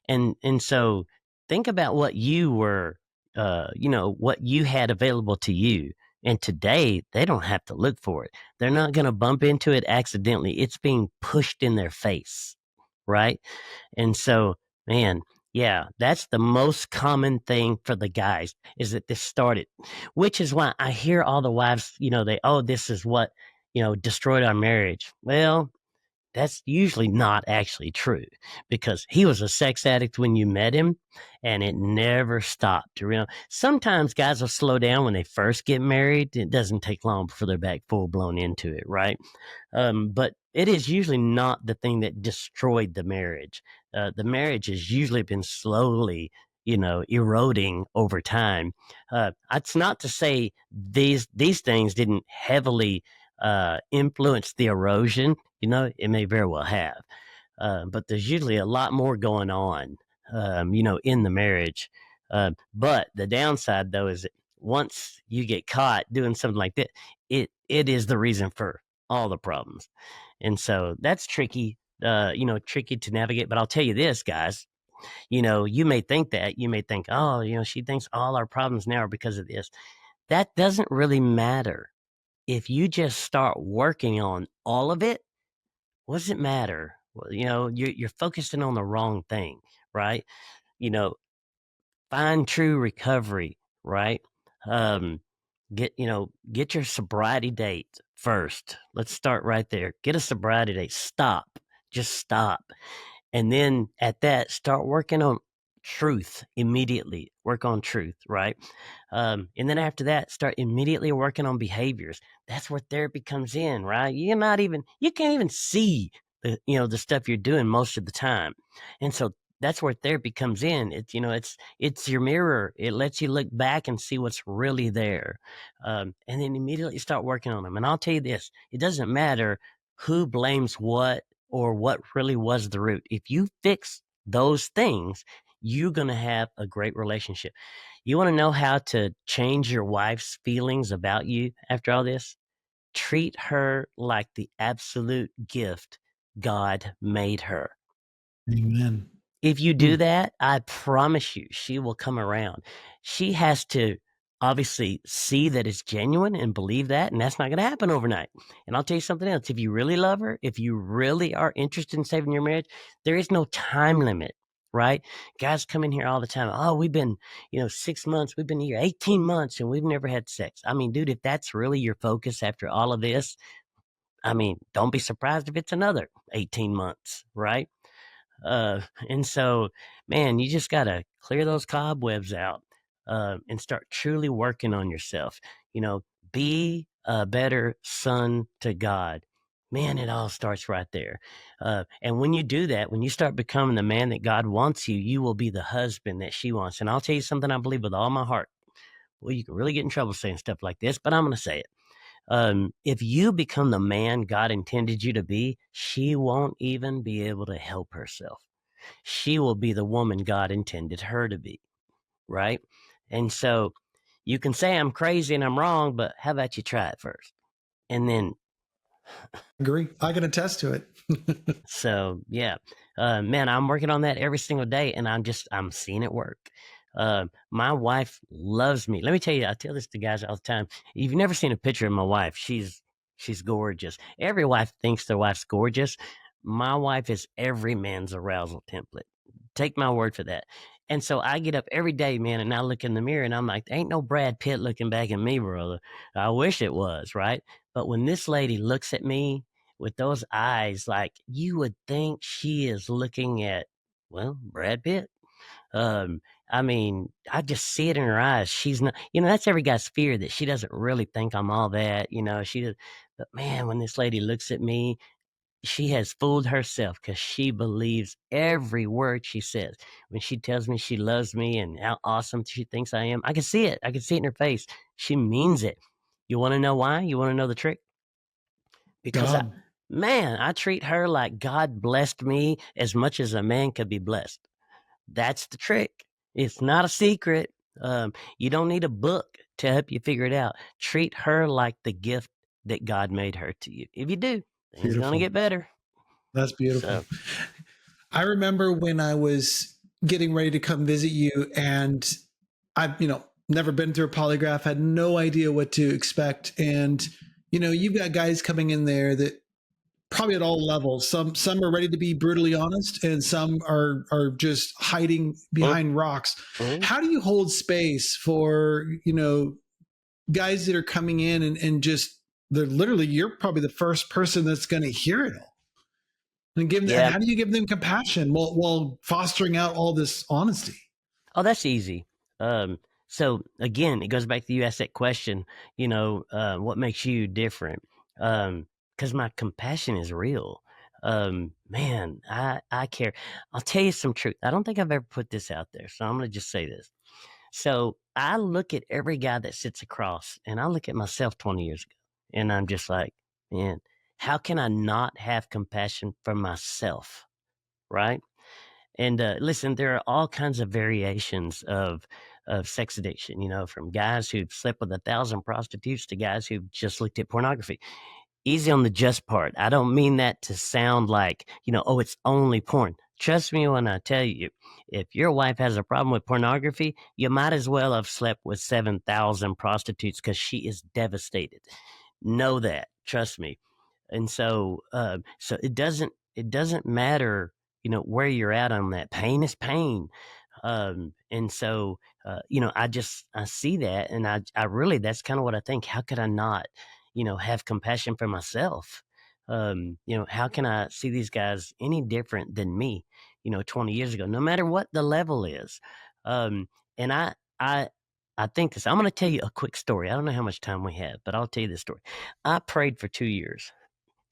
and so think about what you were, what you had available to you, and today they don't have to look for it. They're not going to bump into it accidentally. It's being pushed in their face, right? And so, man, yeah, that's the most common thing for the guys, is that this started, which is why I hear all the wives, this is what, destroyed our marriage. Well, that's usually not actually true, because he was a sex addict when you met him, and it never stopped. Sometimes guys will slow down when they first get married. It doesn't take long before they're back full blown into it, right? But it is usually not the thing that destroyed the marriage. The marriage has usually been slowly, eroding over time. It's not to say these things didn't heavily influence the erosion. It may very well have, but there's usually a lot more going on, in the marriage. But the downside, though, is that once you get caught doing something like that, it is the reason for all the problems. And so that's tricky, tricky to navigate. But I'll tell you this, guys, you may think that. You may think, oh, she thinks all our problems now are because of this. That doesn't really matter. If you just start working on all of it, what does it matter? Well, you're focusing on the wrong thing, right? You know, find true recovery, right? Um, get your sobriety date first. Let's start right there. Get a sobriety date. Stop. Just stop. And then at that, start working on truth immediately. Work on truth, right? And then after that, start immediately working on behaviors. That's where therapy comes in, right? You can't even see the stuff you're doing most of the time. And so that's where therapy comes in. It's your mirror. It lets you look back and see what's really there. And then immediately start working on them. And I'll tell you this, it doesn't matter who blames what or what really was the root. If you fix those things, you're going to have a great relationship. You want to know how to change your wife's feelings about you after all this? Treat her like the absolute gift God made her. Amen. If you do Hmm. that, I promise you, she will come around. She has to obviously see that it's genuine and believe that, and that's not going to happen overnight. And I'll tell you something else. If you really love her, if you really are interested in saving your marriage, there is no time limit, right? Guys come in here all the time. Oh, we've been, 6 months, we've been here 18 months, and we've never had sex. I mean, dude, if that's really your focus after all of this, I mean, don't be surprised if it's another 18 months, right? And so, man, you just got to clear those cobwebs out and start truly working on yourself. You know, be a better son to God. Man, it all starts right there. And when you do that, when you start becoming the man that God wants you, you will be the husband that she wants. And I'll tell you something I believe with all my heart. Well, you can really get in trouble saying stuff like this, but I'm going to say it. If you become the man God intended you to be, she won't even be able to help herself. She will be the woman God intended her to be, right? And so you can say I'm crazy and I'm wrong, but how about you try it first? And then, Agree. I can attest to it. so yeah, man, I'm working on that every single day, and I'm seeing it work. My wife loves me. Let me tell you, I tell this to guys all the time. If you've never seen a picture of my wife, she's gorgeous. Every wife thinks their wife's gorgeous. My wife is every man's arousal template. Take my word for that. And so I get up every day, man, and I look in the mirror and I'm like, ain't no Brad Pitt looking back at me, brother. I wish it was, right? But when this lady looks at me with those eyes, like you would think she is looking at, well, Brad Pitt. I mean, I just see it in her eyes. She's not, that's every guy's fear that she doesn't really think I'm all that, she does. But man, when this lady looks at me, she has fooled herself because she believes every word she says. When she tells me she loves me and how awesome she thinks I am, I can see it. I can see it in her face. She means it. You want to know why? You want to know the trick? Because God. I treat her like God blessed me as much as a man could be blessed. That's the trick. It's not a secret. You don't need a book to help you figure it out. Treat her like the gift that God made her to you. If you do, things are going to Beautiful. get better. That's beautiful. So, I remember when I was getting ready to come visit you, and I've, never been through a polygraph, had no idea what to expect. And, you've got guys coming in there that probably at all levels. Some are ready to be brutally honest, and some are just hiding behind rocks. mm-hmm. How do you hold space for, guys that are coming in and just they're literally you're probably the first person that's going to hear it all. And Yeah. how do you give them compassion while fostering out all this honesty? Oh, that's easy. So again, it goes back to you asked that question, what makes you different? Because my compassion is real. Man, I care. I'll tell you some truth. I don't think I've ever put this out there, so I'm going to just say this. So I look at every guy that sits across, and I look at myself 20 years ago, and I'm just like, man, how can I not have compassion for myself? Right? And listen, there are all kinds of variations of sex addiction. From guys who've slept with 1,000 prostitutes to guys who've just looked at pornography. Easy on the just part. I don't mean that to sound like, oh, it's only porn. Trust me when I tell you, if your wife has a problem with pornography, you might as well have slept with 7,000 prostitutes because she is devastated. Know that. Trust me. And so it doesn't matter, where you're at on that. Pain is pain. And so, I see that, and I really, that's kind of what I think. How could I not, have compassion for myself? How can I see these guys any different than me? 20 years ago, no matter what the level is. Um, and I, I think this. I'm going to tell you a quick story. I don't know how much time we have, but I'll tell you this story. I prayed for 2 years.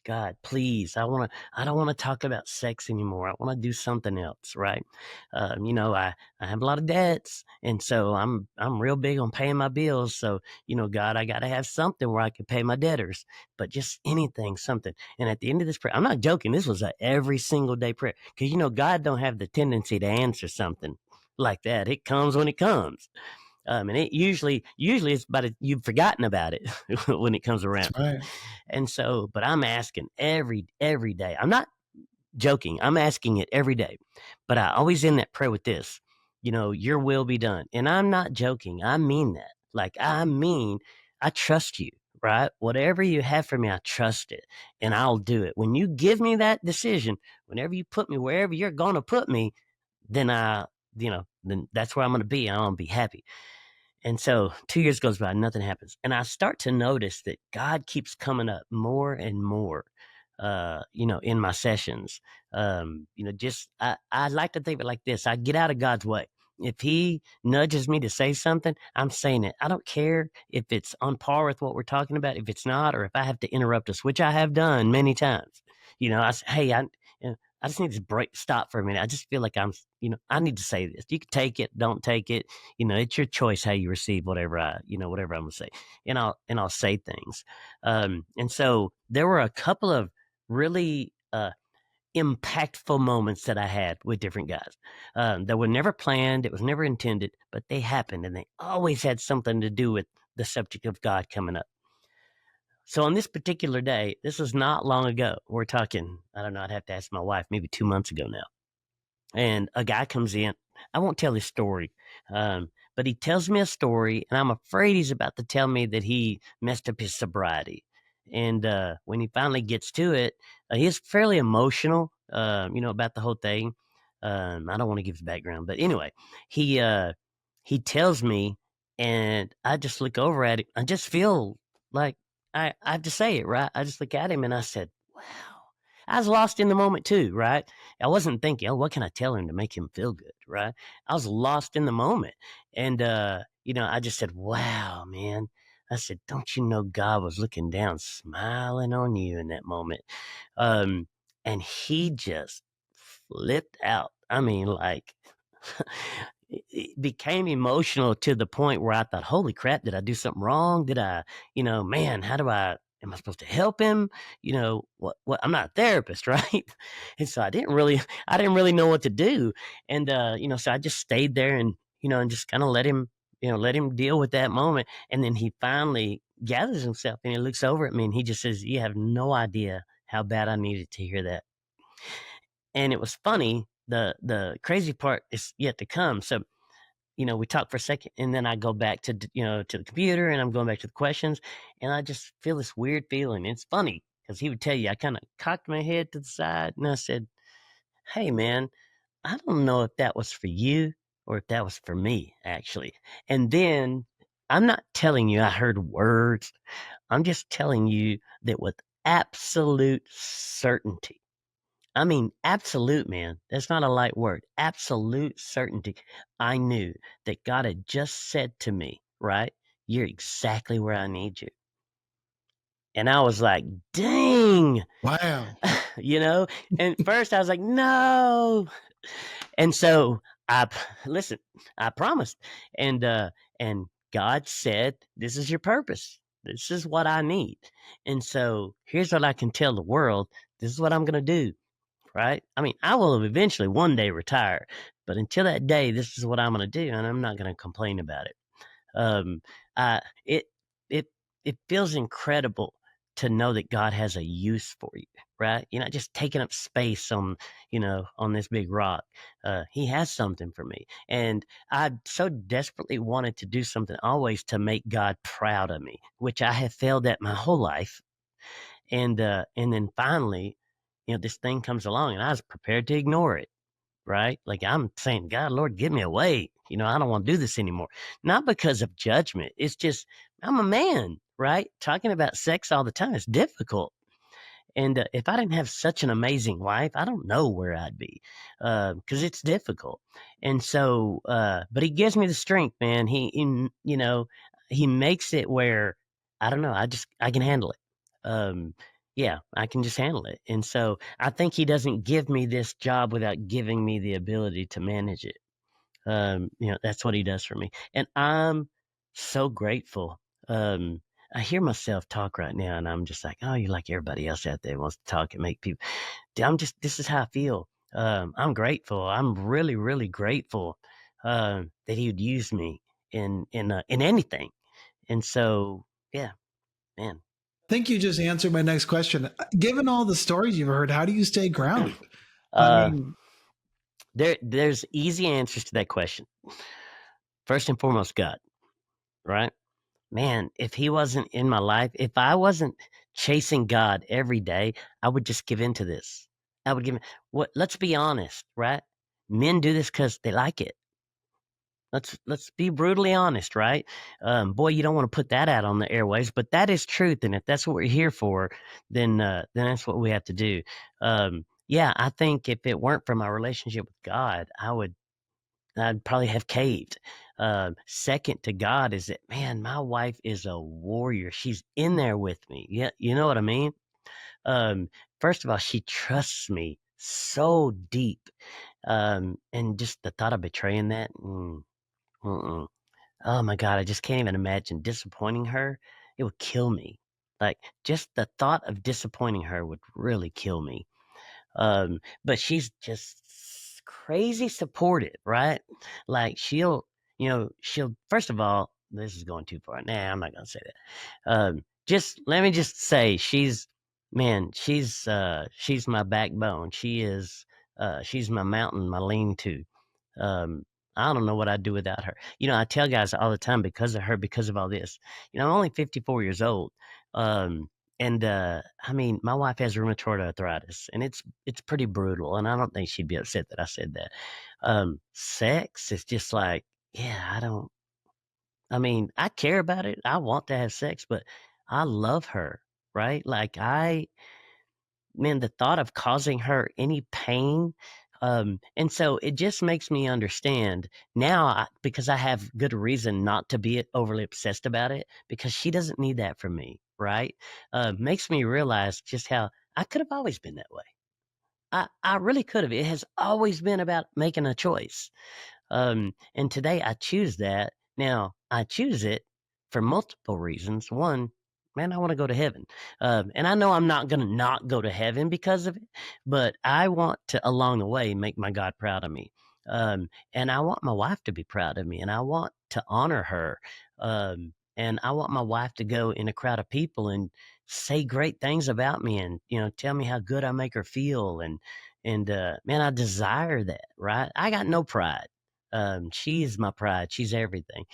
God, please, I don't want to talk about sex anymore. I want to do something else, right? I have a lot of debts, and so I'm real big on paying my bills. So, God, I got to have something where I can pay my debtors, but just anything, something. And at the end of this prayer, I'm not joking. This was a every single day prayer because God don't have the tendency to answer something like that. It comes when it comes. And it usually it's about you've forgotten about it when it comes That's around. right. And so, but I'm asking every day. I'm not joking. I'm asking it every day. But I always end that prayer with this, your will be done. And I'm not joking. I mean that. I trust you, right? Whatever you have for me, I trust it and I'll do it. When you give me that decision, whenever you put me wherever you're going to put me, then then that's where I'm going to be. I'm going to be happy. And so 2 years goes by, nothing happens. And I start to notice that God keeps coming up more and more, in my sessions. I like to think of it like this. I get out of God's way. If he nudges me to say something, I'm saying it. I don't care if it's on par with what we're talking about, if it's not, or if I have to interrupt us, which I have done many times. I say, hey, I just need to stop for a minute. I just feel like I need to say this. You can take it, don't take it. It's your choice how you receive whatever whatever I'm gonna say, and I'll say things. And so there were a couple of really impactful moments that I had with different guys that were never planned. It was never intended, but they happened, and they always had something to do with the subject of God coming up. So on this particular day, this was not long ago. We're talking, I don't know, I'd have to ask my wife, maybe 2 months ago now. And a guy comes in. I won't tell his story, but he tells me a story, and I'm afraid he's about to tell me that he messed up his sobriety. And when he finally gets to it, he's fairly emotional, about the whole thing. I don't want to give his background, but anyway, he tells me, and I just look over at him. I just feel like I have to say it, right? I just look at him, and I said, "Wow." I was lost in the moment too, right? I wasn't thinking, "Oh, what can I tell him to make him feel good?" Right? I was lost in the moment. And I just said, "Wow, man." I said, "Don't you know God was looking down, smiling on you in that moment?" Um, and he just flipped out. I mean, like it became emotional to the point where I thought, "Holy crap, did I do something wrong? Did I, man, how do I am I supposed to help him? What I'm not a therapist, right?" And so I didn't really know what to do. And so I just stayed there and and just kind of let him deal with that moment. And then he finally gathers himself and he looks over at me and he just says, "You have no idea how bad I needed to hear that." And it was funny. The crazy part is yet to come. So we talk for a second and then I go back to to the computer and I'm going back to the questions and I just feel this weird feeling. It's funny because he would tell you I kind of cocked my head to the side and I said, "Hey man, I don't know if that was for you or if that was for me actually." And then I'm not telling you I heard words. I'm just telling you that with absolute certainty, I mean, absolute, man. That's not a light word. Absolute certainty. I knew that God had just said to me, right? "You're exactly where I need you." And I was like, dang, Wow. you know? And first I was like, no. And so listen, I promised. And God said, "This is your purpose. This is what I need." And so here's what I can tell the world. This is what I'm going to do. Right? I mean, I will eventually one day retire, but until that day, this is what I'm going to do, and I'm not going to complain about it. Um, I it it it feels incredible to know that God has a use for you, right? You're not just taking up space on on this big rock. He has something for me, and I so desperately wanted to do something always to make God proud of me, which I have failed at my whole life. And then finally, this thing comes along and I was prepared to ignore it, right? Like I'm saying, "God, Lord, give me away. I don't want to do this anymore." Not because of judgment. It's just I'm a man, right? Talking about sex all the time is difficult. And if I didn't have such an amazing wife, I don't know where I'd be, because it's difficult. And so, but he gives me the strength, man. He makes it where I don't know. I can handle it. Um, yeah, I can just handle it. And so I think he doesn't give me this job without giving me the ability to manage it. That's what he does for me. And I'm so grateful. I hear myself talk right now and I'm just like, oh, you're like everybody else out there wants to talk and make people. This is how I feel. I'm grateful. I'm really, really grateful that he would use me in anything. And so, yeah, man. I think you just answered my next question. Given all the stories you've heard, how do you stay grounded? I Uh, mean, there's easy answers to that question. First and foremost, God, right? Man, if he wasn't in my life, if I wasn't chasing God every day, I would just give in to this. I would give in. Let's be honest, right? Men do this because they like it. Let's be brutally honest, right? Boy, you don't want to put that out on the airways, but that is truth, and if that's what we're here for, then that's what we have to do. Yeah, I think if it weren't for my relationship with God, I'd probably have caved. Second to God is that, man, my wife is a warrior. She's in there with me. Yeah, you know what I mean? Um, First of all, she trusts me so deep. And just the thought of betraying that, mm-mm. Oh my God, I just can't even imagine disappointing her. It would kill me. Like, just the thought of disappointing her would really kill me. But she's just crazy supportive, right? Like she'll first of all, this is going too far. Nah, I'm not gonna say that. Just let me just say she's my backbone. She's my mountain, my lean to. Um, I don't know what I'd do without her. I tell guys all the time because of her, because of all this. I'm only 54 years old. Um, and I mean, my wife has rheumatoid arthritis, and it's pretty brutal. And I don't think she'd be upset that I said that. Sex is just like, yeah, I don't. I mean, I care about it. I want to have sex, but I love her, right? Like man, the thought of causing her any pain. And so it just makes me understand now because I have good reason not to be overly obsessed about it because she doesn't need that from me, right? Makes me realize just how I could have always been that way. I really could have. It has always been about making a choice. And today I choose that. Now I choose it for multiple reasons. One, man, I want to go to heaven. And I know I'm not going to not go to heaven because of it, but I want to, along the way, make my God proud of me. And I want my wife to be proud of me and I want to honor her. And I want my wife to go in a crowd of people and say great things about me and, tell me how good I make her feel. And man, I desire that, right? I got no pride. She is my pride. She's everything.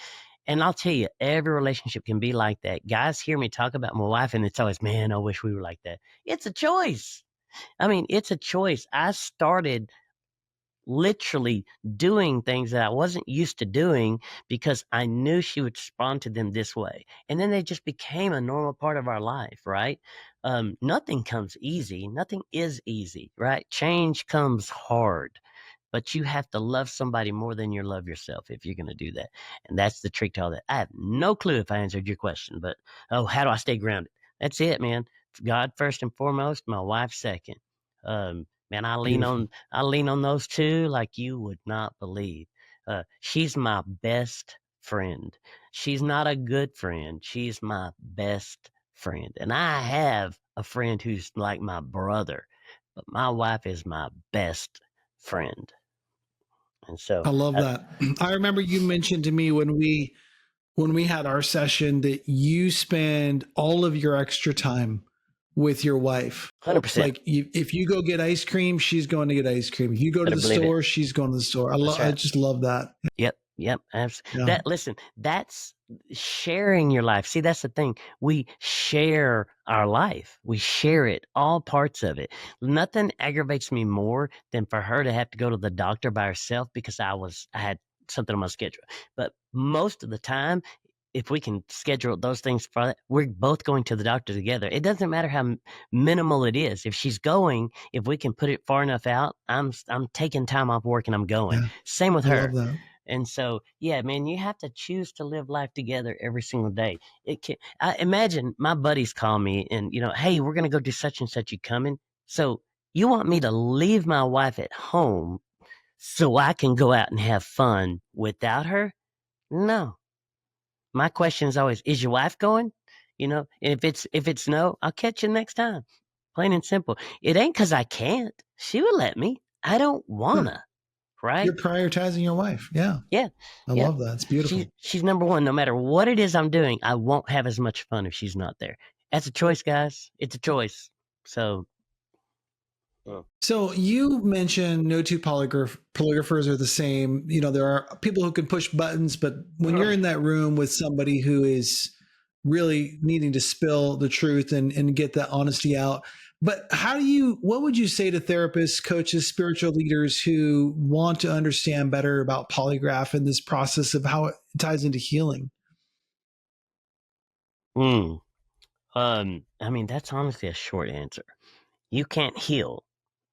And I'll tell you, every relationship can be like that. Guys hear me talk about my wife, and it's always, man, I wish we were like that. It's a choice. I mean, it's a choice. I started literally doing things that I wasn't used to doing because I knew she would respond to them this way. And then they just became a normal part of our life, right? Nothing comes easy. Nothing is easy, right? Change comes hard. But you have to love somebody more than you love yourself if you're going to do that. And that's the trick to all that. I have no clue if I answered your question, but how do I stay grounded? That's it, man. God first and foremost, my wife second. Man, beautiful. I lean on those two like you would not believe. She's my best friend. She's not a good friend. She's my best friend. And I have a friend who's like my brother, but my wife is my best friend. And so, I love that. I remember you mentioned to me when we had our session that you spend all of your extra time with your wife. 100%, Like if you go get ice cream, she's going to get ice cream. If you go to better the believe it. store, she's going to the store. That's I right. just love that. Yep. Yeah. Listen, that's sharing your life. See, that's the thing. We share our life. We share it, all parts of it. Nothing aggravates me more than for her to have to go to the doctor by herself because I had something on my schedule. But most of the time, if we can schedule those things for that, we're both going to the doctor together. It doesn't matter how minimal it is. If she's going, if we can put it far enough out, I'm taking time off work and I'm going. Yeah, Same with I love her. that. And so, yeah, man, you have to choose to live life together every single day. It can I imagine my buddies call me and, hey, we're gonna go do such and such. You coming? So you want me to leave my wife at home so I can go out and have fun without her? No. My question is always, is your wife going? And if it's no, I'll catch you next time. Plain and simple. It ain't because I can't. She would let me. I don't Huh. wanna, right? You're prioritizing your wife. Yeah, Yeah, I yeah. love that. It's She's beautiful. she's number one. No matter what it is I'm doing, I won't have as much fun if she's not there. That's a choice, guys. It's a choice. So, uh, So you mentioned no two polygraphers are the same. There are people who can push buttons, but when you're in that room with somebody who is really needing to spill the truth and get that honesty out. But what would you say to therapists, coaches, spiritual leaders who want to understand better about polygraph and this process of how it ties into healing? mm, I mean, that's honestly a short answer. You can't heal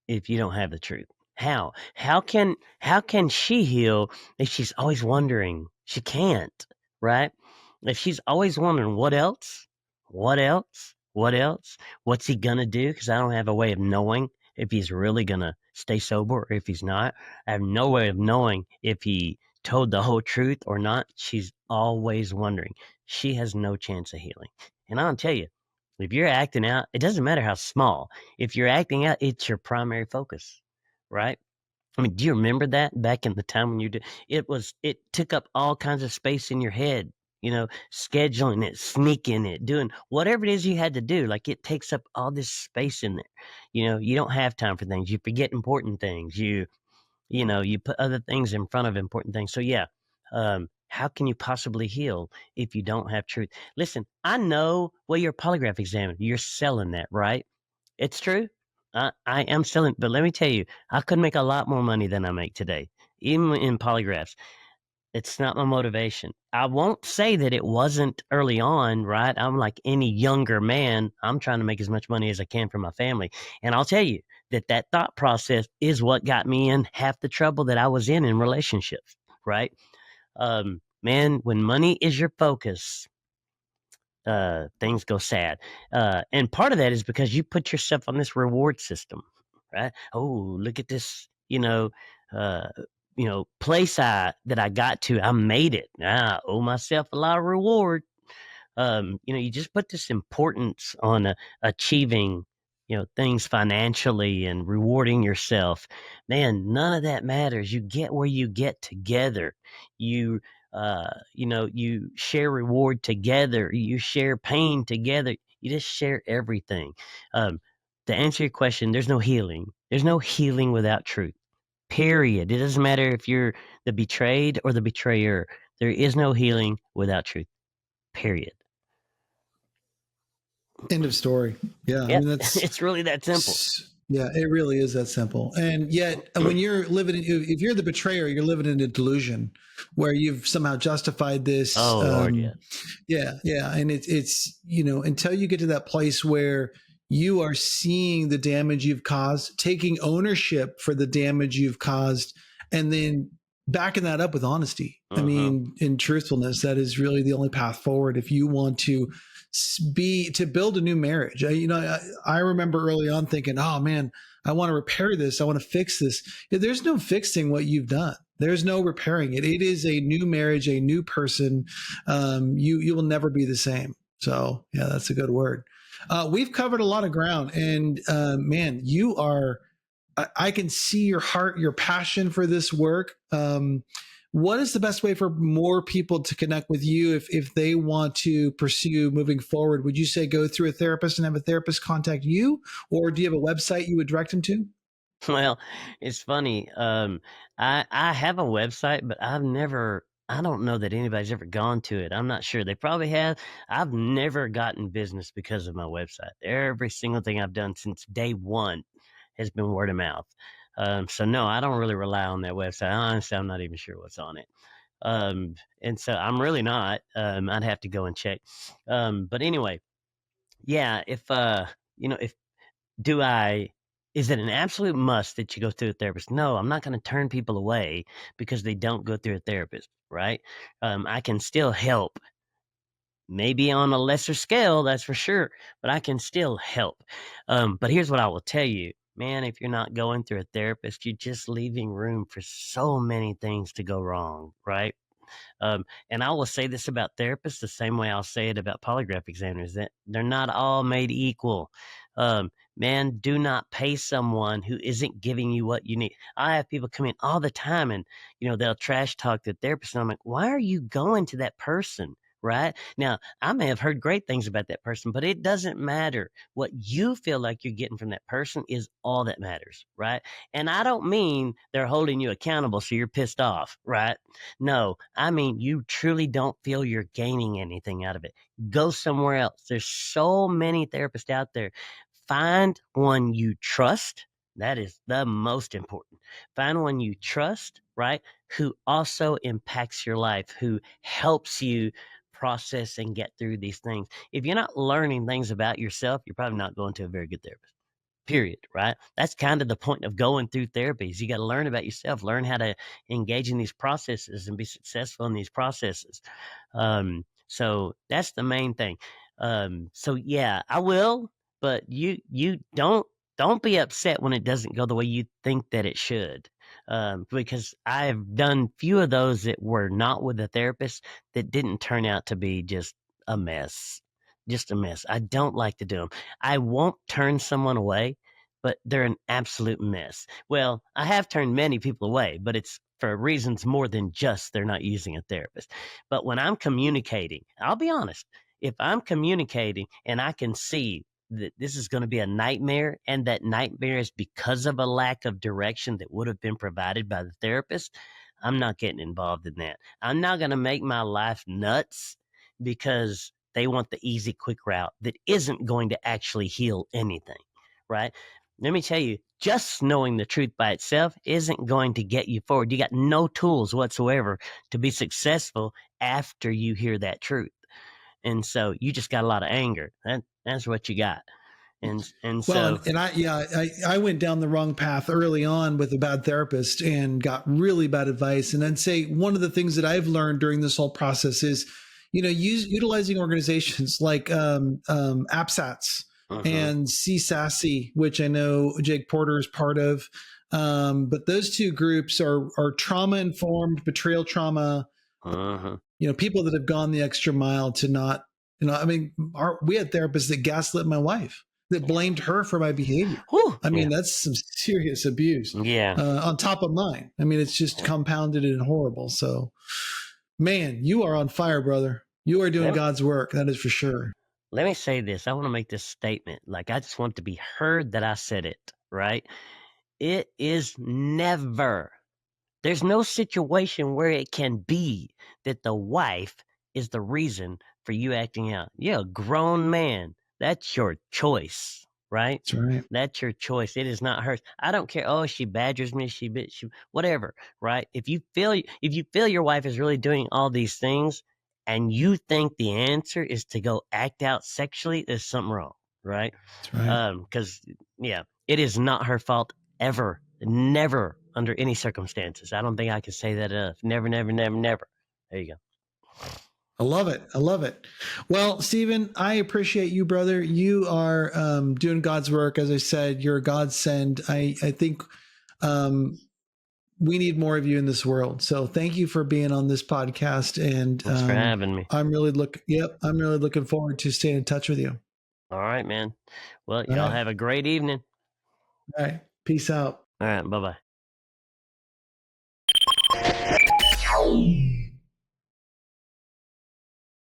if you don't have the truth. How? How can she heal if she's always wondering? She can't, right? If she's always wondering what else? What else? What else? What's he gonna do? Because I don't have a way of knowing if he's really gonna stay sober or if he's not. I have no way of knowing if he told the whole truth or not. She's always wondering. She has no chance of healing. And I'll tell you, if you're acting out, it doesn't matter how small, if you're acting out, it's your primary focus, right? I mean, do you remember that back in the time when you did? It took up all kinds of space in your head, scheduling it, sneaking it, doing whatever it is you had to do. Like it takes up all this space in there. You don't have time for things. You forget important things. You put other things in front of important things. So yeah, how can you possibly heal if you don't have truth? Listen, I know. Well, you're a polygraph examiner. You're selling that, right? It's true. I am selling, but let me tell you, I could make a lot more money than I make today, even in polygraphs. It's not my motivation. I won't say that it wasn't early on, right? I'm like any younger man. I'm trying to make as much money as I can for my family. And I'll tell you that thought process is what got me in half the trouble that I was in relationships, right? Man, when money is your focus, things go sad. And part of that is because you put yourself on this reward system, right? Oh, look at this, uh, place that I got to. I made it. I owe myself a lot of reward. You just put this importance on achieving, things financially and rewarding yourself. Man, none of that matters. You get where you get together. You, you share reward together. You share pain together. You just share everything. To answer your question, there's no healing. There's no healing without truth. Period. It doesn't matter if you're the betrayed or the betrayer. There is no healing without truth. Period. End of story. Yeah, I Yeah, mean that's it's really that simple. yeah, it really is that simple. And yet, when you're living, if you're the betrayer, you're living in a delusion where you've somehow justified this. Oh Lord, yeah. Yeah, yeah, and it's until you get to that place where you are seeing the damage you've caused, taking ownership for the damage you've caused, and then backing that up with honesty. I Uh-huh. mean, in truthfulness, that is really the only path forward if you want to to build a new marriage. I remember early on thinking, oh man, I want to repair this. I want to fix this. There's no fixing what you've done. There's no repairing it. It is a new marriage, a new person. You will never be the same. So yeah, that's a good word. We've covered a lot of ground, and man, you are. I can see your heart, your passion for this work. What is the best way for more people to connect with you if they want to pursue moving forward? Would you say go through a therapist and have a therapist contact you, or do you have a website you would direct them to? Well, it's funny. I have a website, but I don't know that anybody's ever gone to it. I'm not sure. They probably have. I've never gotten business because of my website. Every single thing I've done since day one has been word of mouth. So no, I don't really rely on that website. Honestly, I'm not even sure what's on it. And so I'm really not. I'd have to go and check. But anyway, yeah. If do I, is it an absolute must that you go through a therapist? No, I'm not going to turn people away because they don't go through a therapist, right? I can still help, maybe on a lesser scale, that's for sure, but I can still help. But here's what I will tell you, man, if you're not going through a therapist, you're just leaving room for so many things to go wrong, right? And I will say this about therapists the same way I'll say it about polygraph examiners, that they're not all made equal. Man, do not pay someone who isn't giving you what you need. I have people come in all the time and, they'll trash talk the therapist. And I'm like, why are you going to that person? Right now, I may have heard great things about that person, but it doesn't matter. What you feel like you're getting from that person is all that matters. Right. And I don't mean they're holding you accountable so you're pissed off. Right. No, I mean, you truly don't feel you're gaining anything out of it. Go somewhere else. There's so many therapists out there. Find one you trust. That is the most important. Find one you trust, right? Who also impacts your life, who helps you process and get through these things. If you're not learning things about yourself, you're probably not going to a very good therapist. Period, right? That's kind of the point of going through therapies. You got to learn about yourself, learn how to engage in these processes and be successful in these processes. So that's the main thing. So yeah, I will, but you don't be upset when it doesn't go the way you think that it should. Because I've done few of those that were not with a therapist that didn't turn out to be just a mess. Just a mess. I don't like to do them. I won't turn someone away, but they're an absolute mess. Well, I have turned many people away, but it's for reasons more than just they're not using a therapist. But when I'm communicating, I'll be honest, if I'm communicating and I can see that this is going to be a nightmare and that nightmare is because of a lack of direction that would have been provided by the therapist, I'm not getting involved in that. I'm not going to make my life nuts because they want the easy, quick route that isn't going to actually heal anything, right? Let me tell you, just knowing the truth by itself isn't going to get you forward. You got no tools whatsoever to be successful after you hear that truth. And so you just got a lot of anger. That's what you got. And Well, so I went down the wrong path early on with a bad therapist and got really bad advice. And I'd say one of the things that I've learned during this whole process is, utilizing organizations like AppSats and CSASI, which I know Jake Porter is part of. But those two groups are trauma informed, betrayal trauma. People that have gone the extra mile to not, I mean, we had therapists that gaslit my wife, that blamed her for my behavior. Whew, I mean, yeah. that's some serious abuse. Yeah. On top of mine. I mean, it's just compounded and horrible. So, man, you are on fire, brother. You are doing God's work. That is for sure. Let me say this. I want to make this statement. Like, I just want to be heard that I said it, right? It is never, there's no situation where it can be that the wife is the reason for you acting out. You're a grown man. That's your choice, right? That's right. That's your choice. It is not hers. I don't care. Oh, she badgers me. She whatever, right? If you feel your wife is really doing all these things, and you think the answer is to go act out sexually, there's something wrong, right? That's right. Because yeah, it is not her fault ever, never under any circumstances. I don't think I can say that enough. Never, never, never, never. There you go. I love it. I love it. Well, Stephen, I appreciate you, brother. You are doing God's work. As I said, you're a godsend. I think we need more of you in this world. So thank you for being on this podcast. And Thanks for having me. I'm really looking forward to staying in touch with you. All right, man. Well, All y'all right. have a great evening. All right. Peace out. All right. Bye-bye.